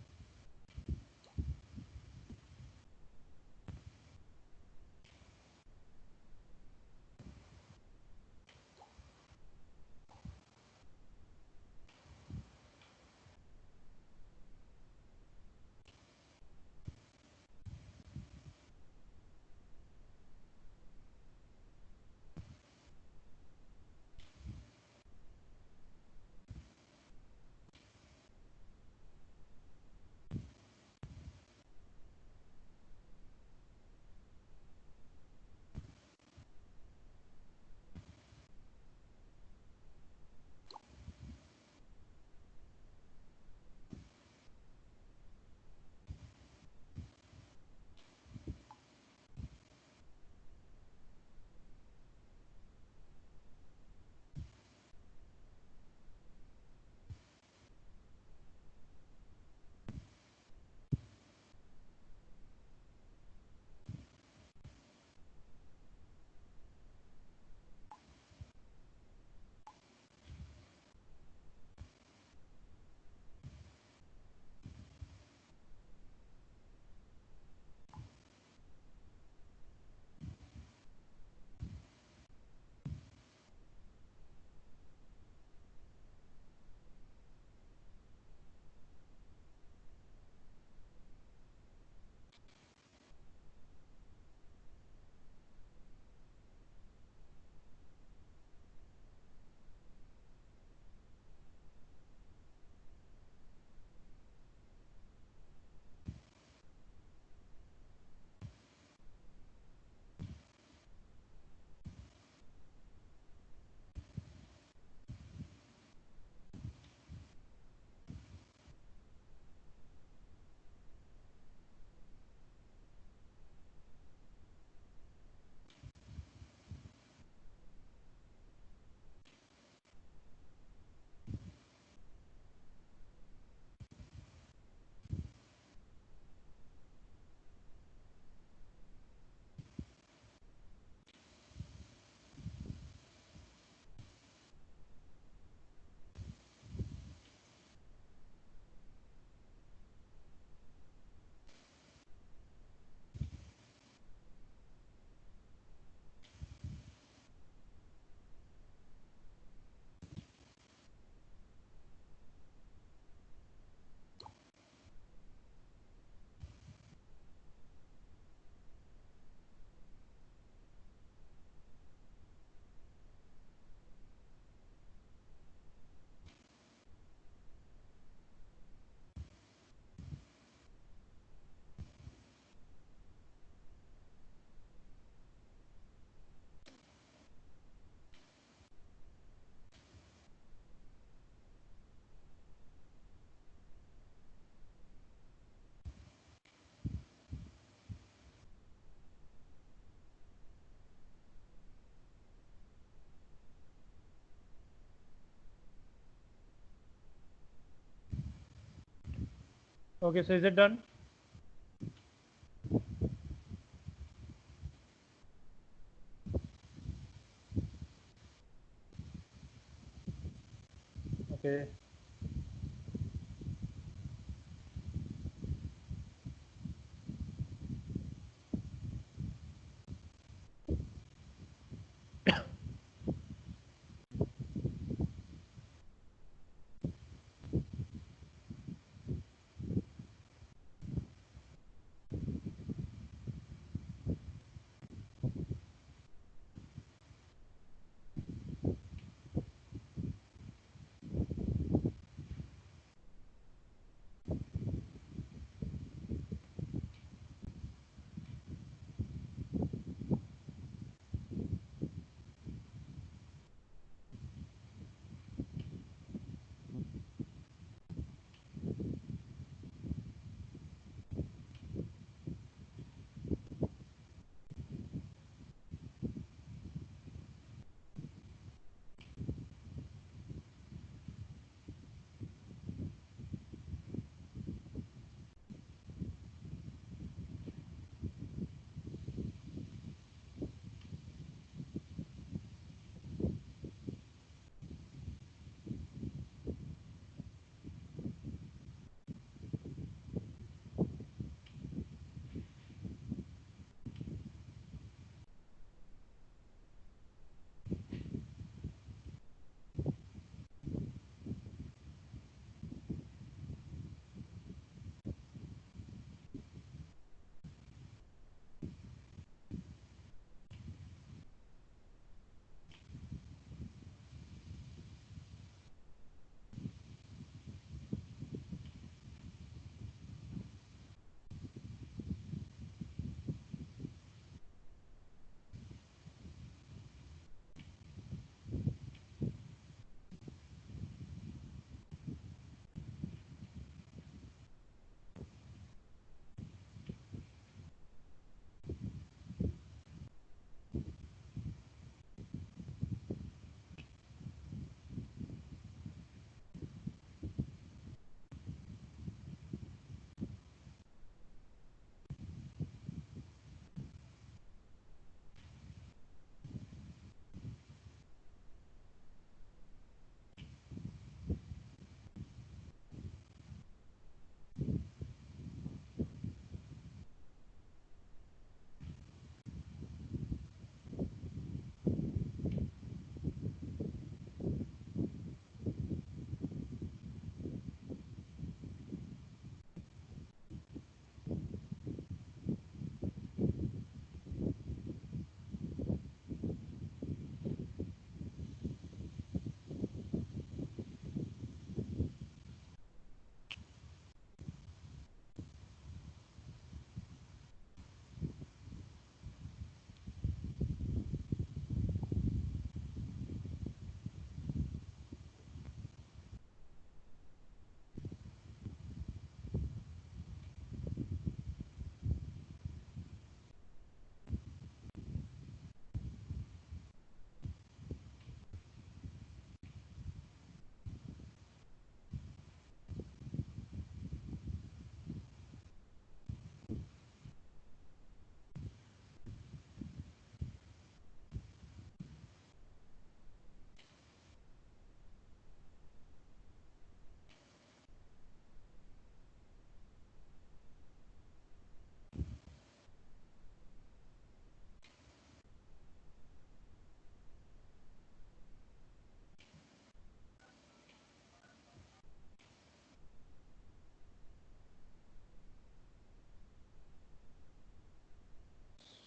Okay, so is it done? Okay.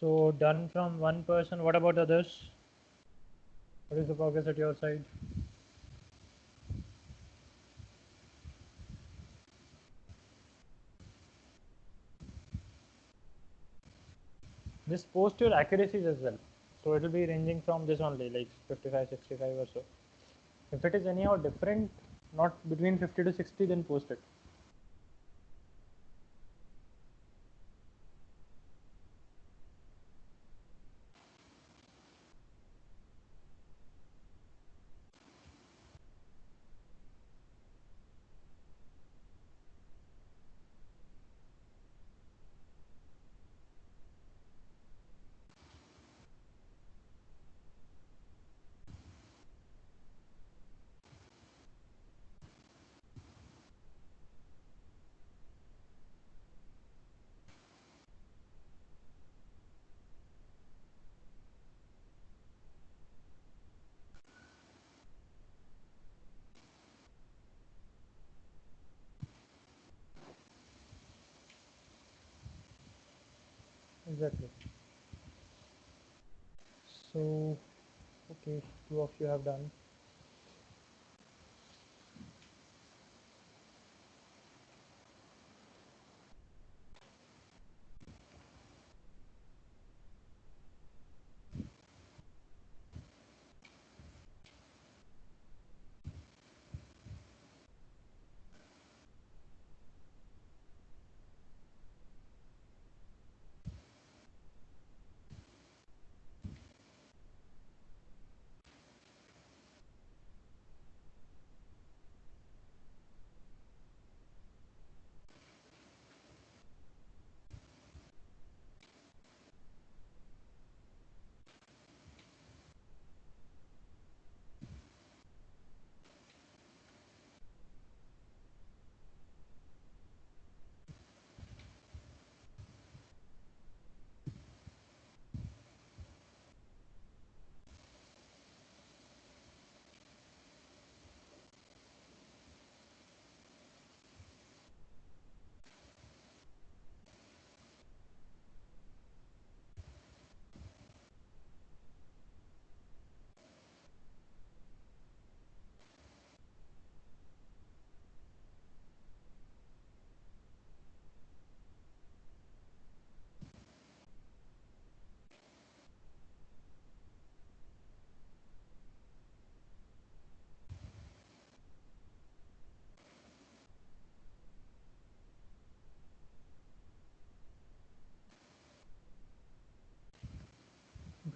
So done from one person. What about others? What is the progress at your side? Just post your accuracies as well. So it will be ranging from this only, like 55, 65 or so. If it is anyhow different, not between 50 to 60, then post it. Exactly. So, okay, two of you have done.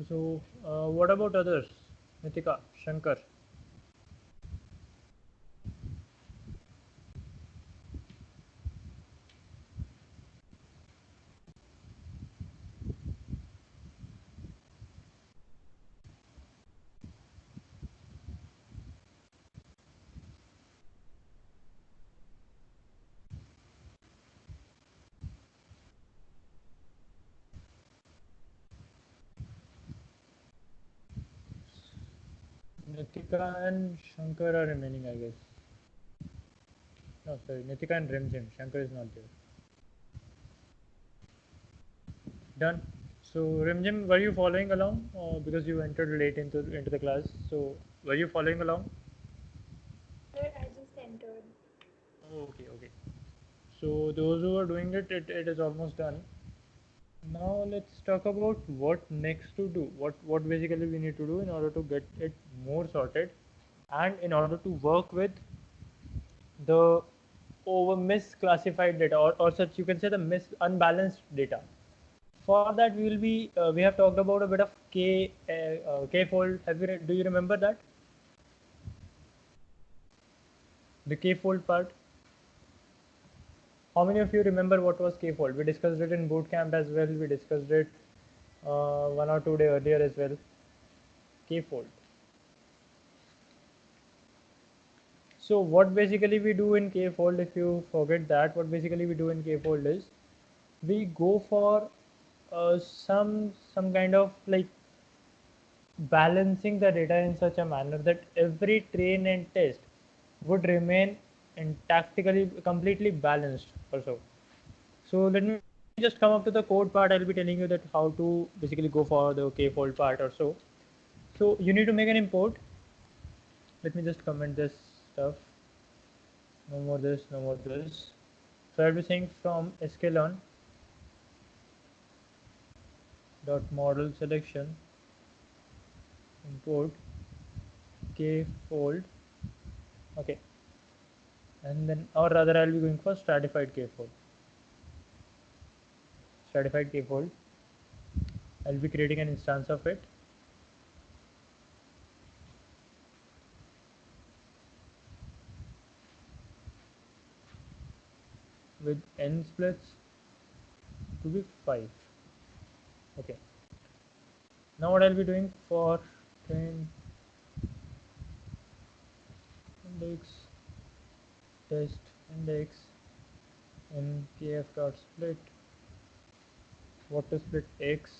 So, what about others? Nitika, Shankar. Nitika and Shankar are remaining, I guess. No, sorry, Nitika and Rimjim. Shankar is not there. Done. So, Rimjim, were you following along? Because you entered late into the class. So, were you following along?
Sir, I just entered.
Oh, okay, okay. So, those who are doing it, it is almost done. Now, let's talk about what next to do. What basically we need to do in order to get it more sorted, and in order to work with the over misclassified data, or such you can say the unbalanced data. For that, we have talked about a bit of k fold. Do you remember that, the k fold part? How many of you remember what was k fold? We discussed it in boot camp as well. We discussed it 1 or 2 day earlier as well. K fold. So what basically we do in k fold, if you forget that, what basically we do in k fold is we go for some kind of like balancing the data in such a manner that every train and test would remain in tactically completely balanced also. So let me just come up to the code part, I'll be telling you that how to basically go for the k-fold part or so. So you need to make an import. Let me just comment this stuff. No more this, no more this. So I'll be saying from sklearn dot model selection import k-fold. Okay, and then, or rather, I'll be going for stratified k-fold. Stratified k-fold. I'll be creating an instance of it. With n splits to be 5. Okay. Now what I'll be doing for train index test index in kf dot split, what to split x.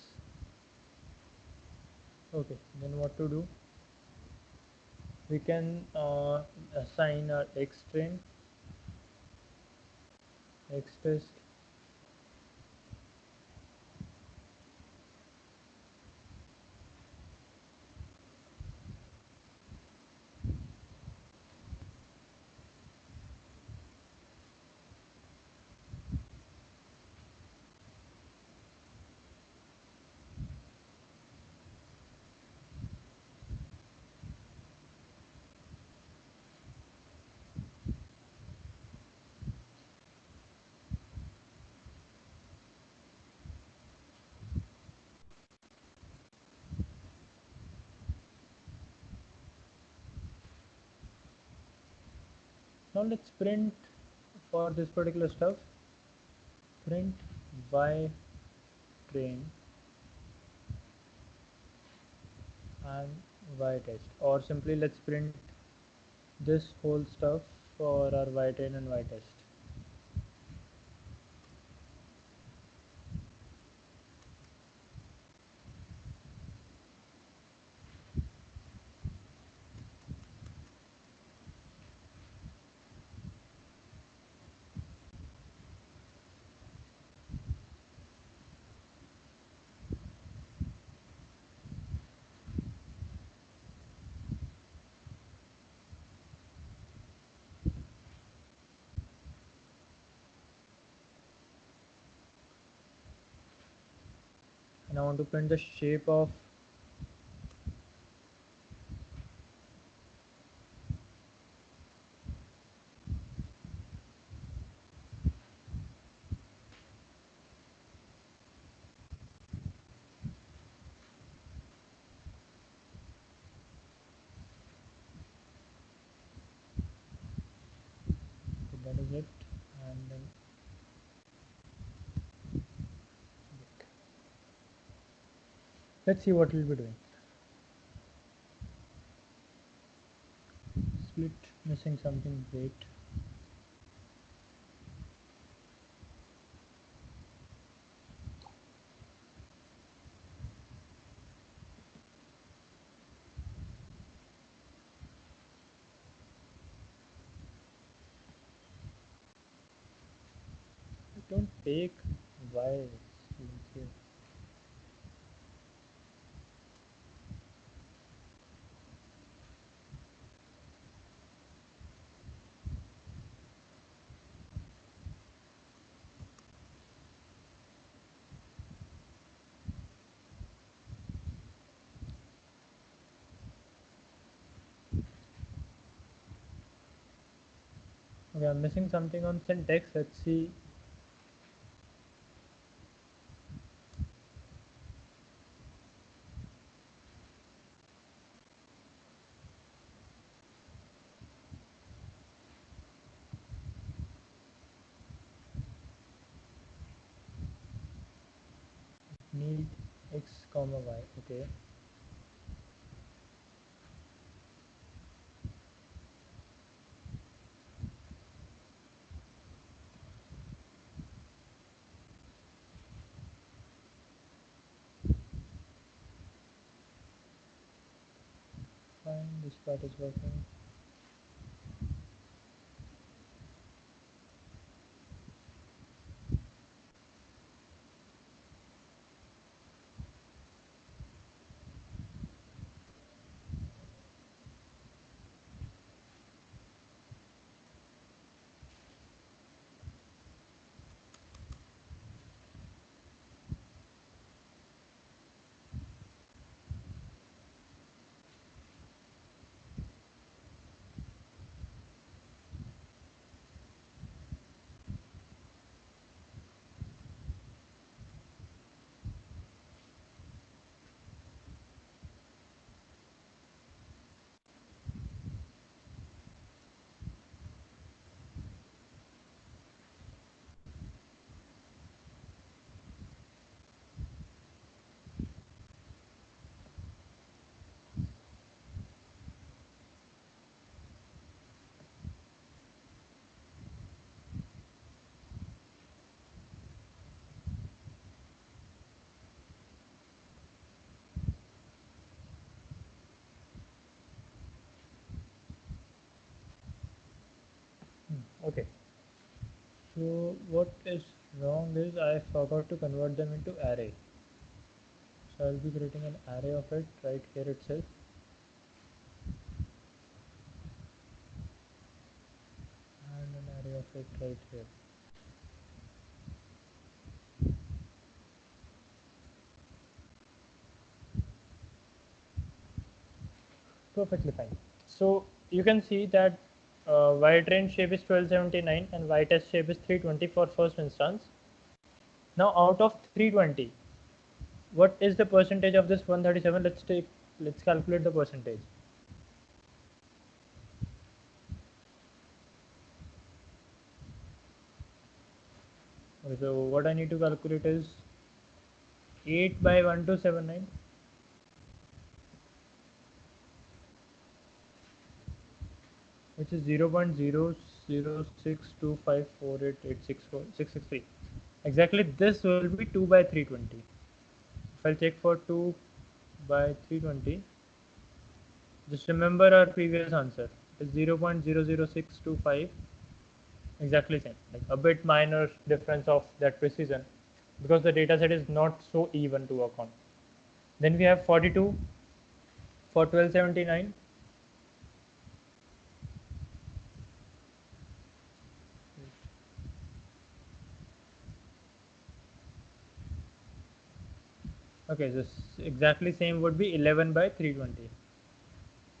Okay, then what to do? We can assign our x train, x test. Now let's print for this particular stuff. Print by train and y test, or simply let's print this whole stuff for our y train and y test. And I want to print the shape of that is it. And then let's see what we'll be doing. Split, missing something, wait. Don't take y. Okay, I'm missing something on syntax. Let's see. Need x comma y. Okay. Fine. This part is working. Okay. So what is wrong is I forgot to convert them into array. So I'll be creating an array of it right here itself. And an array of it right here. Perfectly fine. So you can see that white range shape is 1279 and white test shape is 320 for first instance. Now out of 320, what is the percentage of this 137? Let's calculate the percentage. Okay, so what I need to calculate is 8 by 1279, which is 0.0062548864663. Exactly this will be 2 by 320. If I'll check for 2 by 320, just remember our previous answer is 0.00625, exactly same, like a bit minor difference of that precision because the data set is not so even to work on. Then we have 42 for 1279. Okay, so exactly same would be 11 by 320.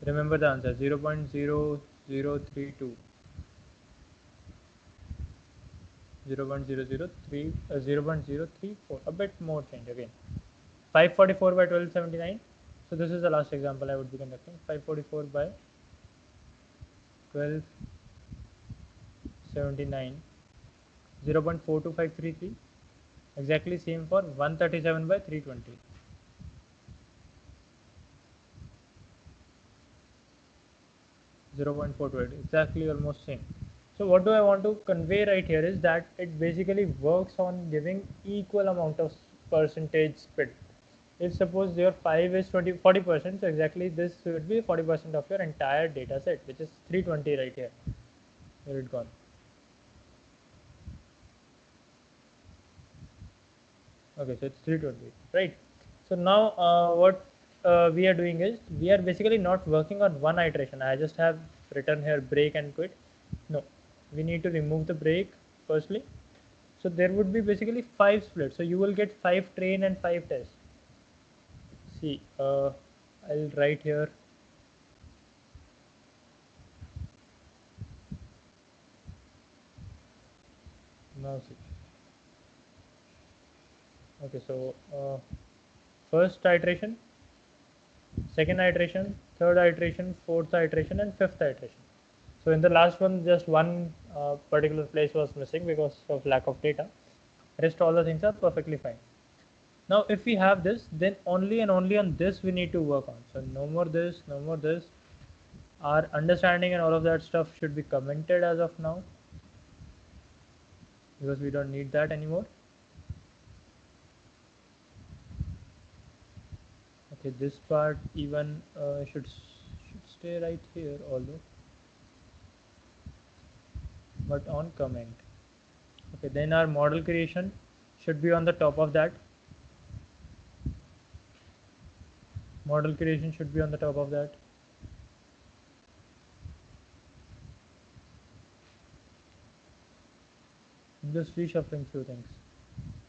Remember the answer 0.0032. 0.034, a bit more change again. 544 by 1279. So this is the last example I would be conducting. 544 by 1279. 0.42533. Exactly same for 137 by 320. 0.428, exactly almost same. So what do I want to convey right here is that it basically works on giving equal amount of percentage split. If suppose your 5 is 40%, so exactly this would be 40% of your entire data set, which is 320 right here. Where it gone? Okay, so it's 320, right? So now what we are doing is we are basically not working on one iteration. I just have written here break and quit. No, we need to remove the break firstly. So there would be basically 5 splits. So you will get 5 train and 5 test. See, I'll write here. Now see. Okay, so first iteration, second iteration, third iteration, fourth iteration, and fifth iteration. So in the last one, just one particular place was missing because of lack of data. Rest all the things are perfectly fine. Now, if we have this, then only and only on this we need to work on. So no more this, no more this. Our understanding and all of that stuff should be commented as of now because we don't need that anymore. Okay, this part even should stay right here, although, but on comment. Okay, then our model creation should be on the top of that. Model creation should be on the top of that. I'm just reshuffling few things.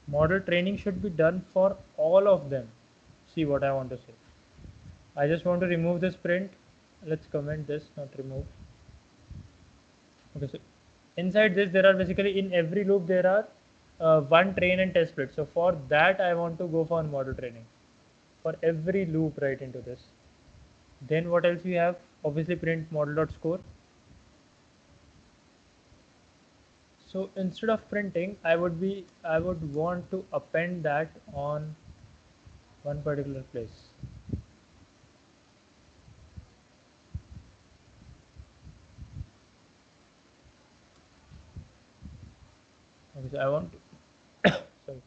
Model training should be done for all of them. See what I want to say. I just want to remove this print. Let's comment this, not remove. Okay, so inside this there are basically in every loop there are one train and test split. So for that I want to go for model training for every loop right into this. Then what else we have? Obviously print model.score. So instead of printing, I would want to append that on one particular place. Okay, so I want to sorry.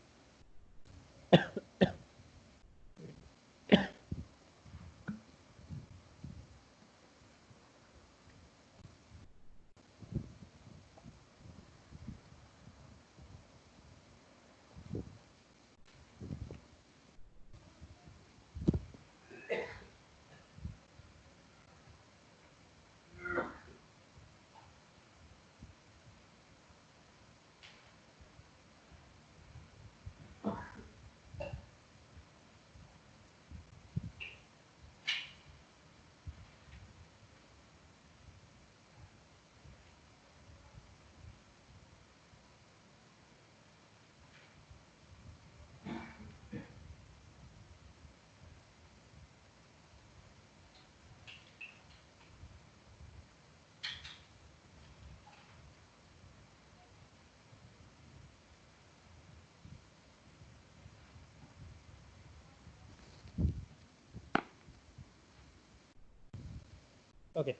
Okay.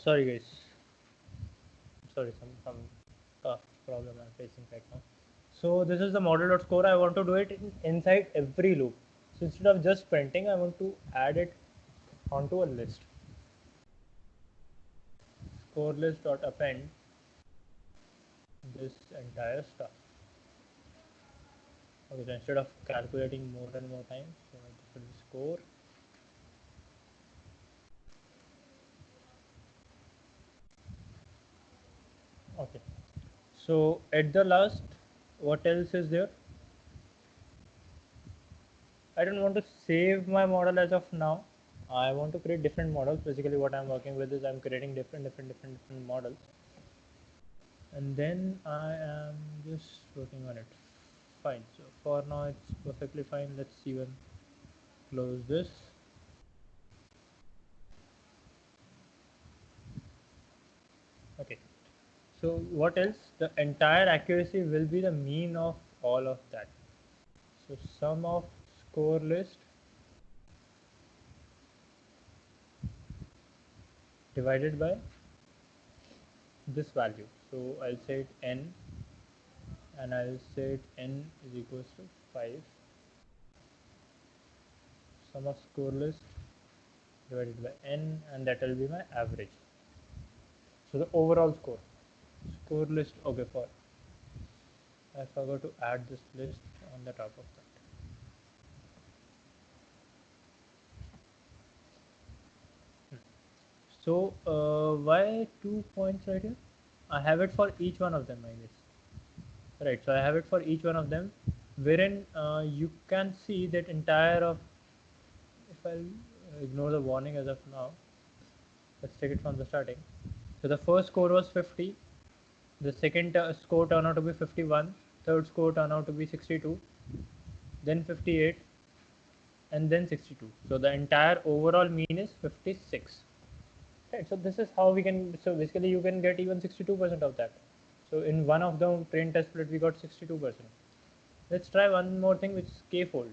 Sorry guys. Sorry, some problem I'm facing right now. So this is the model.score. I want to do it inside every loop. So instead of just printing, I want to add it onto a list. Score list dot append this entire stuff. Okay, so instead of calculating more and more times, so this will be score. Okay. So at the last, what else is there? I don't want to save my model as of now. I want to create different models. Basically, what I'm working with is I'm creating different models, and then I am just working on it. Fine. So for now, it's perfectly fine. Let's even close this. Okay. So what else? The entire accuracy will be the mean of all of that. So sum of score list divided by this value. So I'll say it n, and I'll say it n is equals to 5. Sum of score list divided by n, and that will be my average. So the overall score list. Okay, for I forgot to add this list on the top of that. So why 2 points right here? I have it for each one of them, I guess. Right. So I have it for each one of them, wherein you can see that entire of. If I'll ignore the warning as of now, let's take it from the starting. So the first score was 50. The second score turned out to be 51. Third score turned out to be 62. Then 58, and then 62. So the entire overall mean is 56. Right. So this is how we can. So basically, you can get even 62% of that. So in one of the train test split, we got 62%. Let's try one more thing, which is k-fold.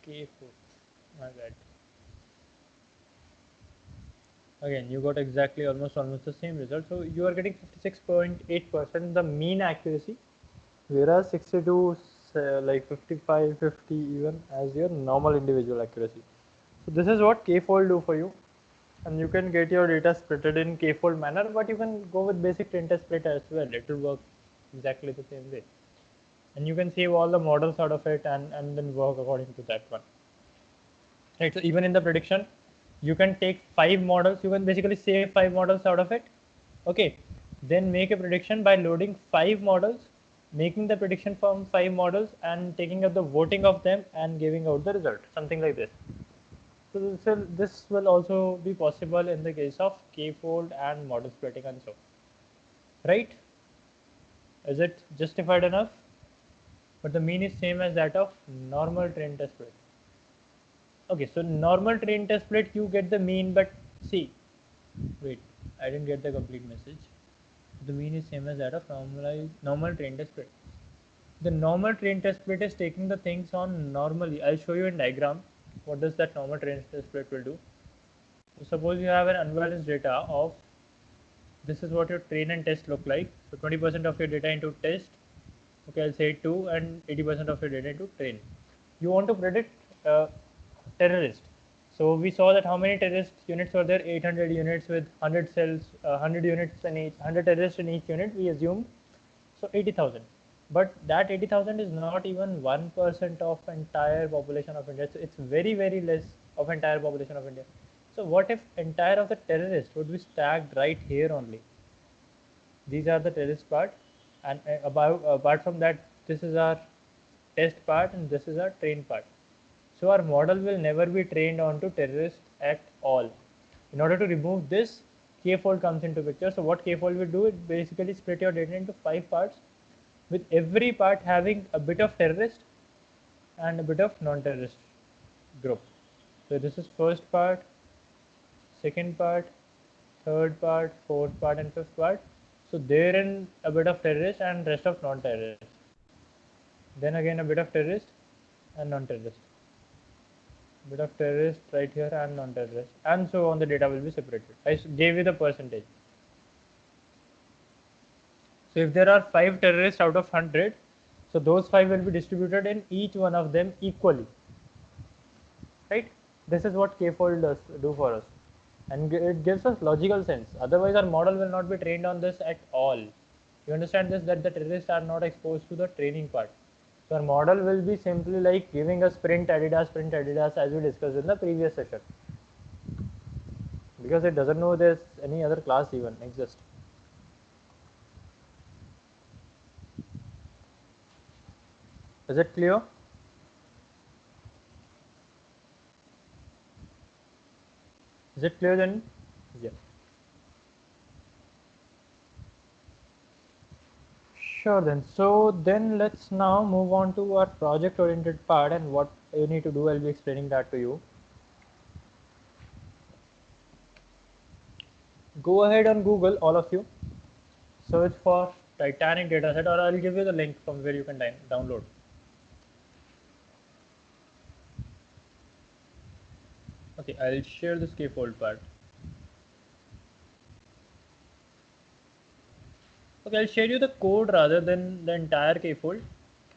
K-fold. My bad. Again, you got exactly almost the same result. So you are getting 56.8% the mean accuracy, whereas 62 like 55, 50 even as your normal individual accuracy. So this is what k-fold do for you, and you can get your data splitted in k-fold manner, but you can go with basic train test split as well. It will work exactly the same way, and you can save all the models out of it and then work according to that one. Right. So even in the prediction, you can take 5 models. You can basically save 5 models out of it. Okay. Then make a prediction by loading 5 models, making the prediction from 5 models, and taking up the voting of them and giving out the result. Something like this. So this will also be possible in the case of k-fold and model splitting and so. Right? Is it justified enough? But the mean is same as that of normal train test split. Okay, so normal train test split, you get the mean, but see, wait, I didn't get the complete message. The mean is same as that of normal train test split. The normal train test split is taking the things on normally. I'll show you in diagram what does that normal train test split will do. So suppose you have an unbalanced data of, this is what your train and test look like. So 20% of your data into test, okay, I'll say 2, and 80% of your data into train. You want to predict terrorist. So we saw that how many terrorist units were there? 800 units with 100 cells, 100 units in each, 100 terrorists in each unit. We assume so 80,000. But that 80,000 is not even 1% of entire population of India. So it's very less of entire population of India. So what if entire of the terrorists would be stacked right here only? These are the terrorist part, and apart from that, this is our test part and this is our train part. So our model will never be trained onto terrorists at all. In order to remove this, k-fold comes into picture. So what k-fold will do, it basically split your data into 5 parts. with every part having a bit of terrorist and a bit of non-terrorist group. So this is first part, second part, third part, fourth part, and fifth part. So therein a bit of terrorist and rest of non-terrorist. Then again a bit of terrorist and non-terrorist. Bit of terrorist right here and non-terrorist, and so on. The data will be separated. I gave you the percentage. So if there are 5 terrorists out of 100, so those 5 will be distributed in each one of them equally. Right? This is what K-fold does do for us, and it gives us logical sense. Otherwise, our model will not be trained on this at all. You understand this, that the terrorists are not exposed to the training part. So our model will be simply like giving us print Adidas as we discussed in the previous session, because it doesn't know there's any other class even exist. Is it clear? Is it clear then? Yeah. Sure then. So then let's now move on to our project oriented part, and what you need to do, I'll be explaining that to you. Go ahead on Google, all of you, search for Titanic dataset, or I'll give you the link from where you can download. Okay, I'll share the scaffold part. Okay, I'll share you the code rather than the entire scaffold.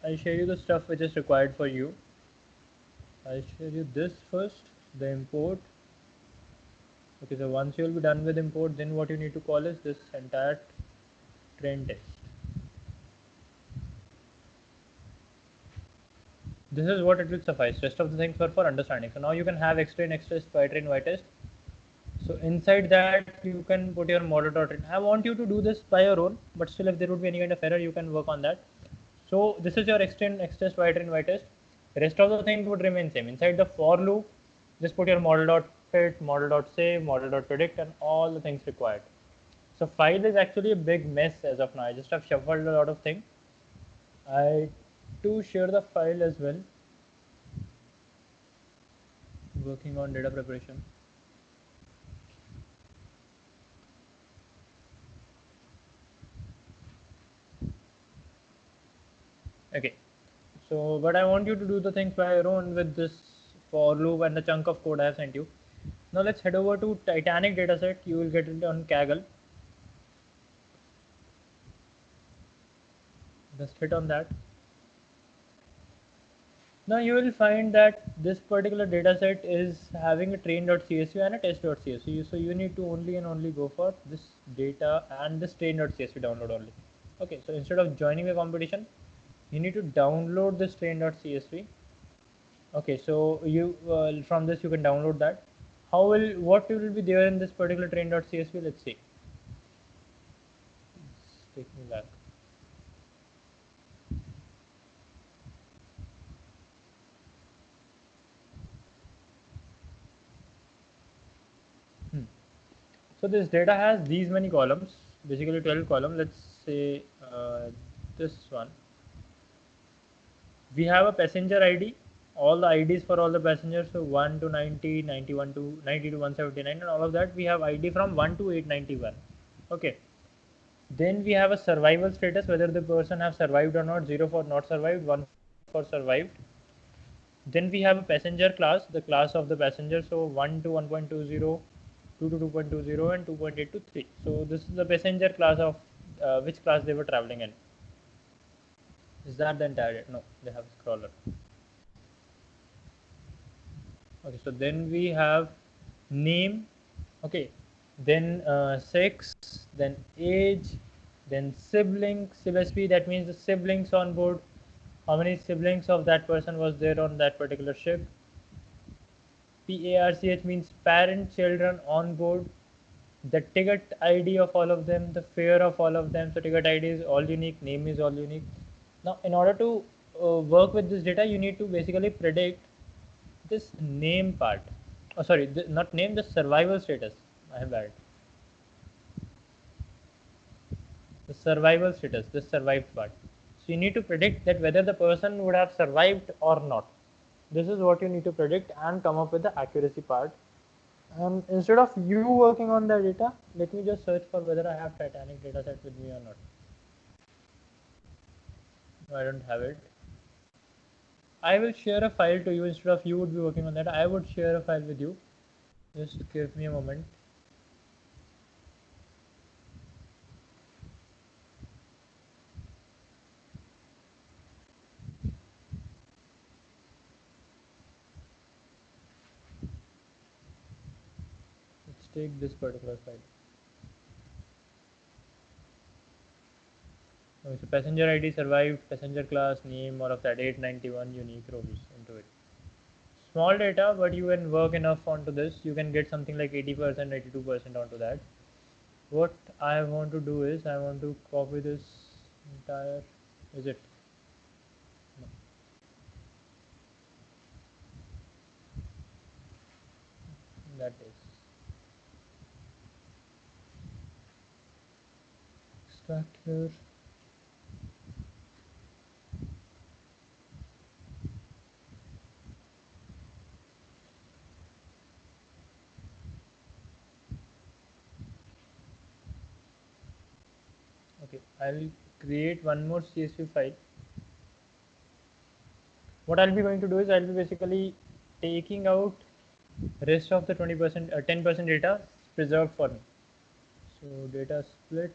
I'll share you the stuff which is required for you. I'll share you this first, the import. Okay, so once you'll be done with import, then what you need to call is this entire train test. This is what it will suffice. Rest of the things were for understanding. So now you can have X-train, X-test, Y-train, Y-test. So inside that you can put your model.train. I want you to do this by your own, but still if there would be any kind of error, you can work on that. So this is your X-train, X-test, Y-train, Y-test. The rest of the thing would remain same. Inside the for loop, just put your model.fit, model.save, model.predict, and all the things required. So file is actually a big mess as of now. I just have shuffled a lot of things. I do share the file as well. Working on data preparation. Okay, so but I want you to do the things by your own with this for loop and the chunk of code I have sent you. Now let's head over to Titanic dataset. You will get it on Kaggle. Just hit on that. Now you will find that this particular dataset is having a train.csv and a test.csv. So you need to only and only go for this data and this train.csv download only. Okay, so instead of joining the competition, you need to download this train.csv. Okay, so you from this you can download that. What will be there in this particular train.csv? Let's see. Let's take me back. So this data has these many columns, basically 12 columns. Let's say this one. We have a passenger ID, all the IDs for all the passengers, so 1 to 90, 91 to 90 to 179, and all of that. We have ID from 1 to 891. Okay. Then we have a survival status, whether the person have survived or not, 0 for not survived, 1 for survived. Then we have a passenger class, the class of the passenger, so 1 to 1.20, 2 to 2.20, and 2.8 to 3. So this is the passenger class of which class they were traveling in. Is that the entire? No, they have a scroller. Okay, so then we have name. Okay, then sex, then age, then siblings, CSP, that means the siblings on board. How many siblings of that person was there on that particular ship? PARCH means parent children on board. The ticket ID of all of them, the fare of all of them. So ticket ID is all unique, name is all unique. Now in order to work with this data, you need to basically predict this name part. Oh sorry, not name, the survival status. I have bad. The survival status, this survived part. So you need to predict that whether the person would have survived or not. This is what you need to predict and come up with the accuracy part. And instead of you working on the data, let me just search for whether I have Titanic dataset with me or not. No, I don't have it. I will share a file to you instead of you would be working on that. I would share a file with you. Just give me a moment. Let's take this particular file. Okay, so passenger ID survived, passenger class, name, all of that, 891 unique rows into it. Small data, but you can work enough onto this. You can get something like 80%, 82% onto that. What I want to do is I want to copy this entire. Is it? No. That is. Extract here. Okay, I'll create one more CSV file. What I'll be going to do is I'll be basically taking out rest of the 20%, 10% data preserved for me. So data split.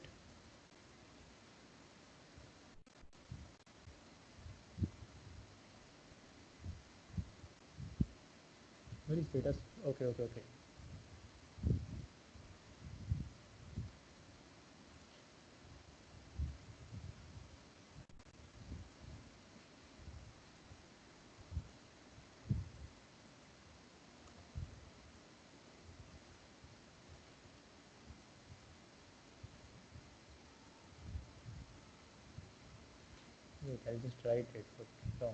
Where is data? Okay, okay, okay. Wait, I'll just write it. Wrong.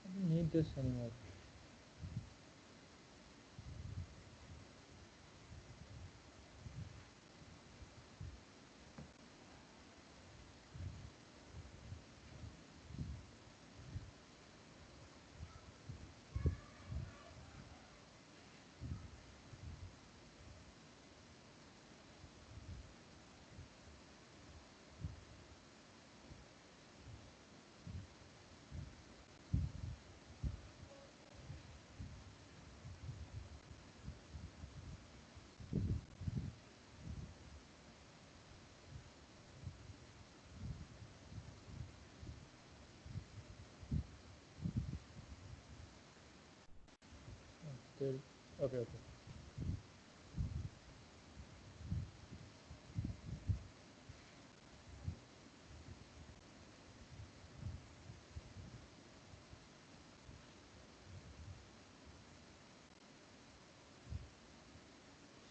I don't need this anymore. Still, okay, okay.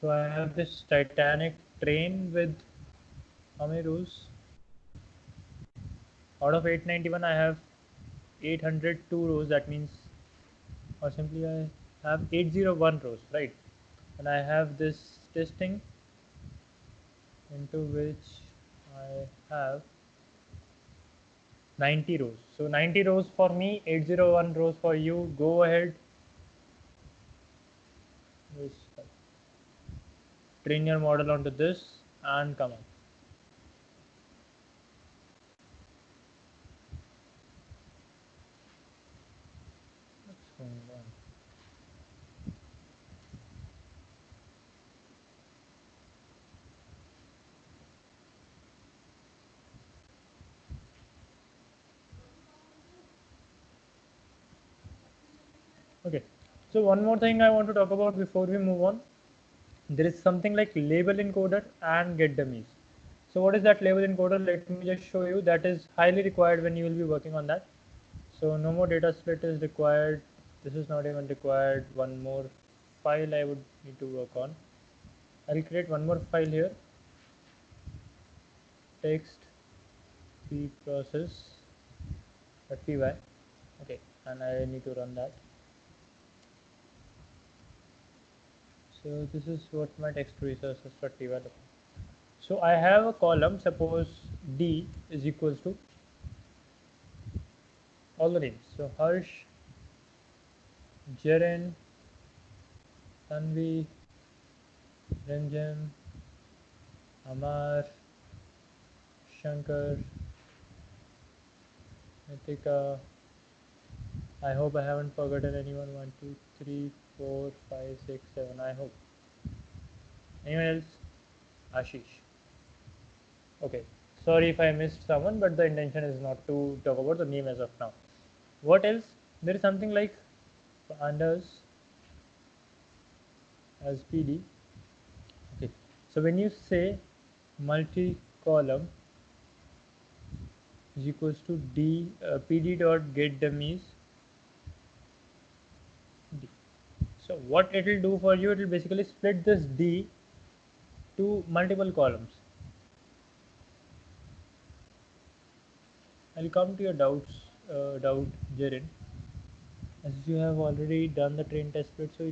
So I have this Titanic train with how many rows? Out of 891, I have 802 rows. That means, or simply I have 801 rows, right? And I have this testing into which I have 90 rows. So 90 rows for me, 801 rows for you. Go ahead. Just train your model onto this and come on. What's going on? Okay, so one more thing I want to talk about before we move on. There is something like label encoder and get dummies. So what is that label encoder? Let me just show you. That is highly required when you will be working on that. So no more data split is required. This is not even required. One more file I would need to work on. I'll create one more file here. Text pprocess.py. Okay, and I need to run that. So this is what my text resources.py looks like. So I have a column, suppose D is equals to all the names. So Harsh, Jaren, Tanvi, Ranjan, Amar, Shankar, Nitika. I hope I haven't forgotten anyone. 1, 2, 3, 4, 5, 6, 7. I hope. Anyone else? Ashish. Okay. Sorry if I missed someone, but the intention is not to talk about the name as of now. What else? There is something like pandas as PD. Okay. So when you say multi-column is equals to PD dot get dummies D. So what it will do for you, it will basically split this D to multiple columns. I'll come to your doubt, Jaren, as you have already done the train test split. So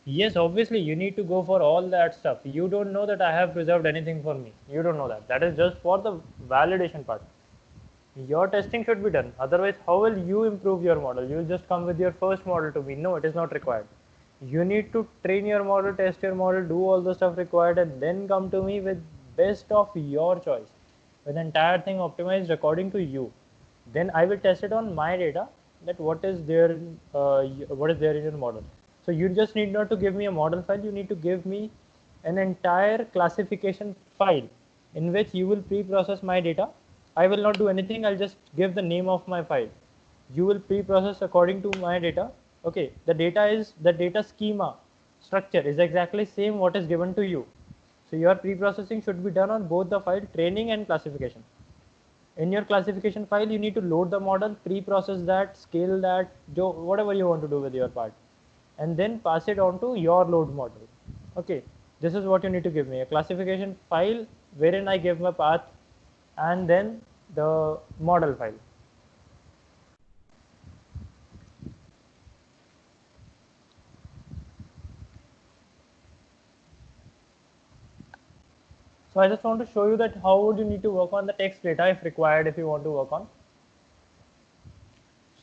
yes, obviously you need to go for all that stuff. You don't know that I have preserved anything for me. You don't know that. That is just for the validation part. Your testing should be done. Otherwise, how will you improve your model? You will just come with your first model to me. No, it is not required. You need to train your model, test your model, do all the stuff required, and then come to me with best of your choice, with the entire thing optimized according to you. Then I will test it on my data, that what is there in your model. So you just need not to give me a model file. You need to give me an entire classification file in which you will pre-process my data. I will not do anything. I'll just give the name of my file. You will pre-process according to my data. Okay, the data schema structure is exactly same what is given to you. So your pre-processing should be done on both the file training and classification. In your classification file, you need to load the model, pre-process that, scale that, whatever you want to do with your part, and then pass it on to your load model. Okay, this is what you need to give me, a classification file wherein I give my path and then the model file. So I just want to show you that how would you need to work on the text data if required, if you want to work on.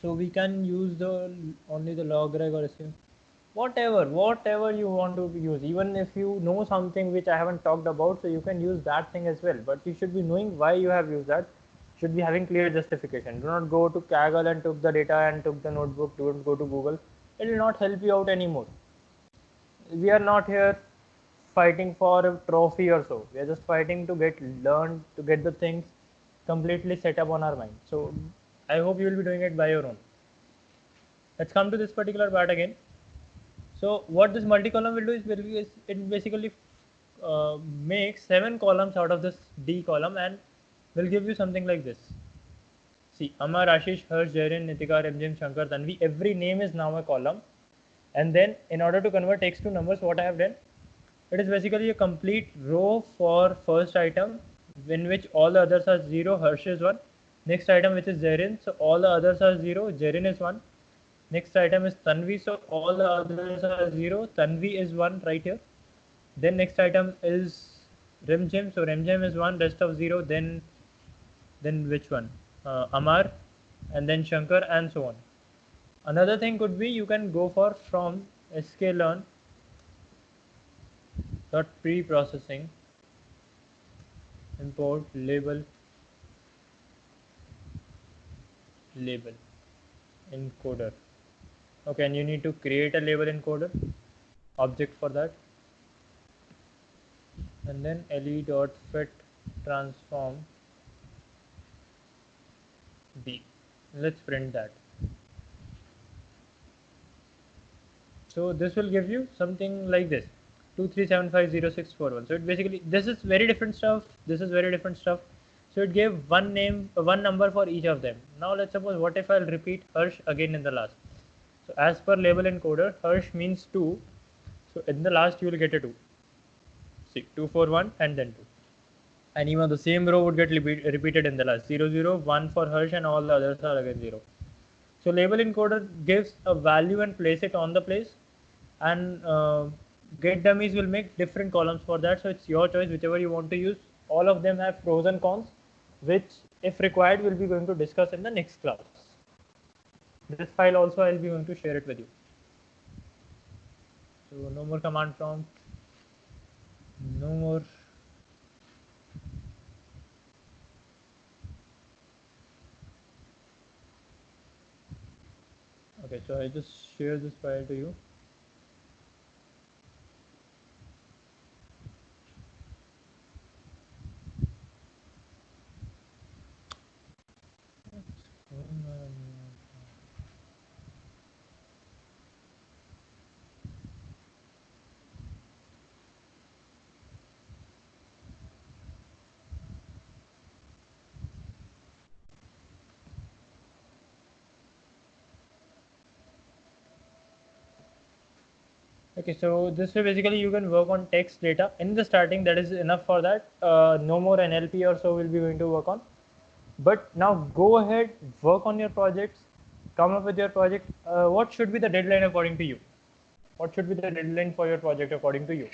So we can use only the logreg or assume whatever you want to use. Even if you know something which I haven't talked about, so you can use that thing as well. But you should be knowing why you have used that. Should be having clear justification. Do not go to Kaggle and took the data and took the notebook. Don't go to Google. It will not help you out anymore. We are not here fighting for a trophy or so. We are just fighting to get the things completely set up on our mind. So I hope you will be doing it by your own. Let's come to this particular part again. So what this multi-column will do is it basically makes 7 columns out of this D column and will give you something like this. See, Amar, Ashish, Harsh, Jaren, Nitika, Ramjan, Shankar, Tanvi, every name is now a column. And then in order to convert X to numbers, what I have done, it is basically a complete row for first item in which all the others are 0, Harsh is 1. Next item which is Jaren, so all the others are 0, Jaren is 1. Next item is Tanvi, so all the others are 0, Tanvi is 1 right here. Then next item is Rimjim. So Rimjim is 1, rest of 0. Then which one? Amar, and then Shankar, and so on. Another thing could be you can go for from sklearn dot pre-processing import label encoder. Okay, and you need to create a label encoder object for that, and then le dot fit transform b. Let's print that. So this will give you something like this, 2375061. So it basically, this is very different stuff. This is very different stuff. So it gave one name, one number for each of them. Now let's suppose, what if I'll repeat Harsh again in the last. So as per label encoder, Harsh means 2. So in the last you will get a 2. See, 241 and then 2. And even the same row would get repeated in the last, 001 for Harsh, and all the others are again 0. So label encoder gives a value and place it on the place, and get dummies will make different columns for that. So it's your choice, whichever you want to use. All of them have pros and cons, which if required we'll be going to discuss in the next class. This file also I'll be going to share it with you. So no more command prompt, no more. Okay, so I just share this file to you. Okay, so this way basically you can work on text data in the starting. That is enough for that. No more NLP or so we'll be going to work on. But now go ahead, work on your projects, come up with your project. What should be the deadline according to you? What should be the deadline for your project according to you?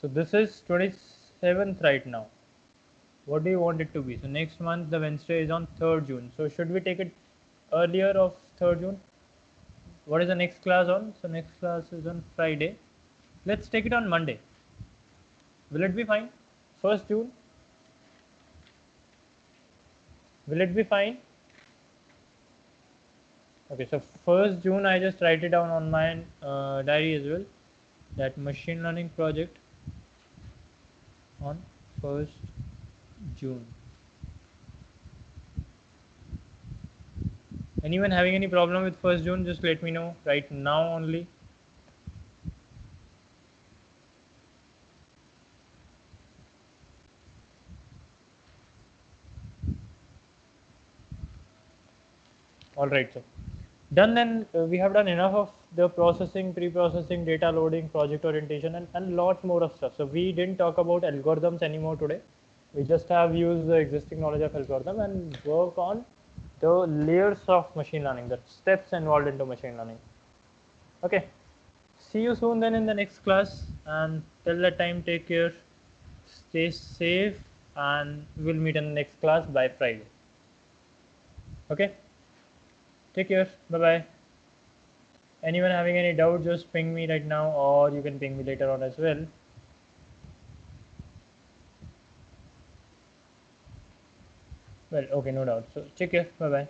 So this is 27th right now. What do you want it to be? So next month the Wednesday is on 3rd June. So should we take it earlier of 3rd June? What is the next class on? So next class is on Friday. Let's take it on Monday. Will it be fine? 1st June? Will it be fine? Okay, so 1st June, I just write it down on my diary as well. That machine learning project on 1st June. Anyone having any problem with 1st June, just let me know right now only. Alright, so done then. We have done enough of the processing, pre-processing, data loading, project orientation, and lots more of stuff. So we didn't talk about algorithms anymore today. We just have used the existing knowledge of algorithm and work on the layers of machine learning, the steps involved into machine learning. Okay, see you soon then in the next class, and till that time, take care, stay safe, and we'll meet in the next class by Friday. Okay, take care, bye bye. Anyone having any doubt, just ping me right now, or you can ping me later on as well. Well, okay, no doubt. So take care, bye bye.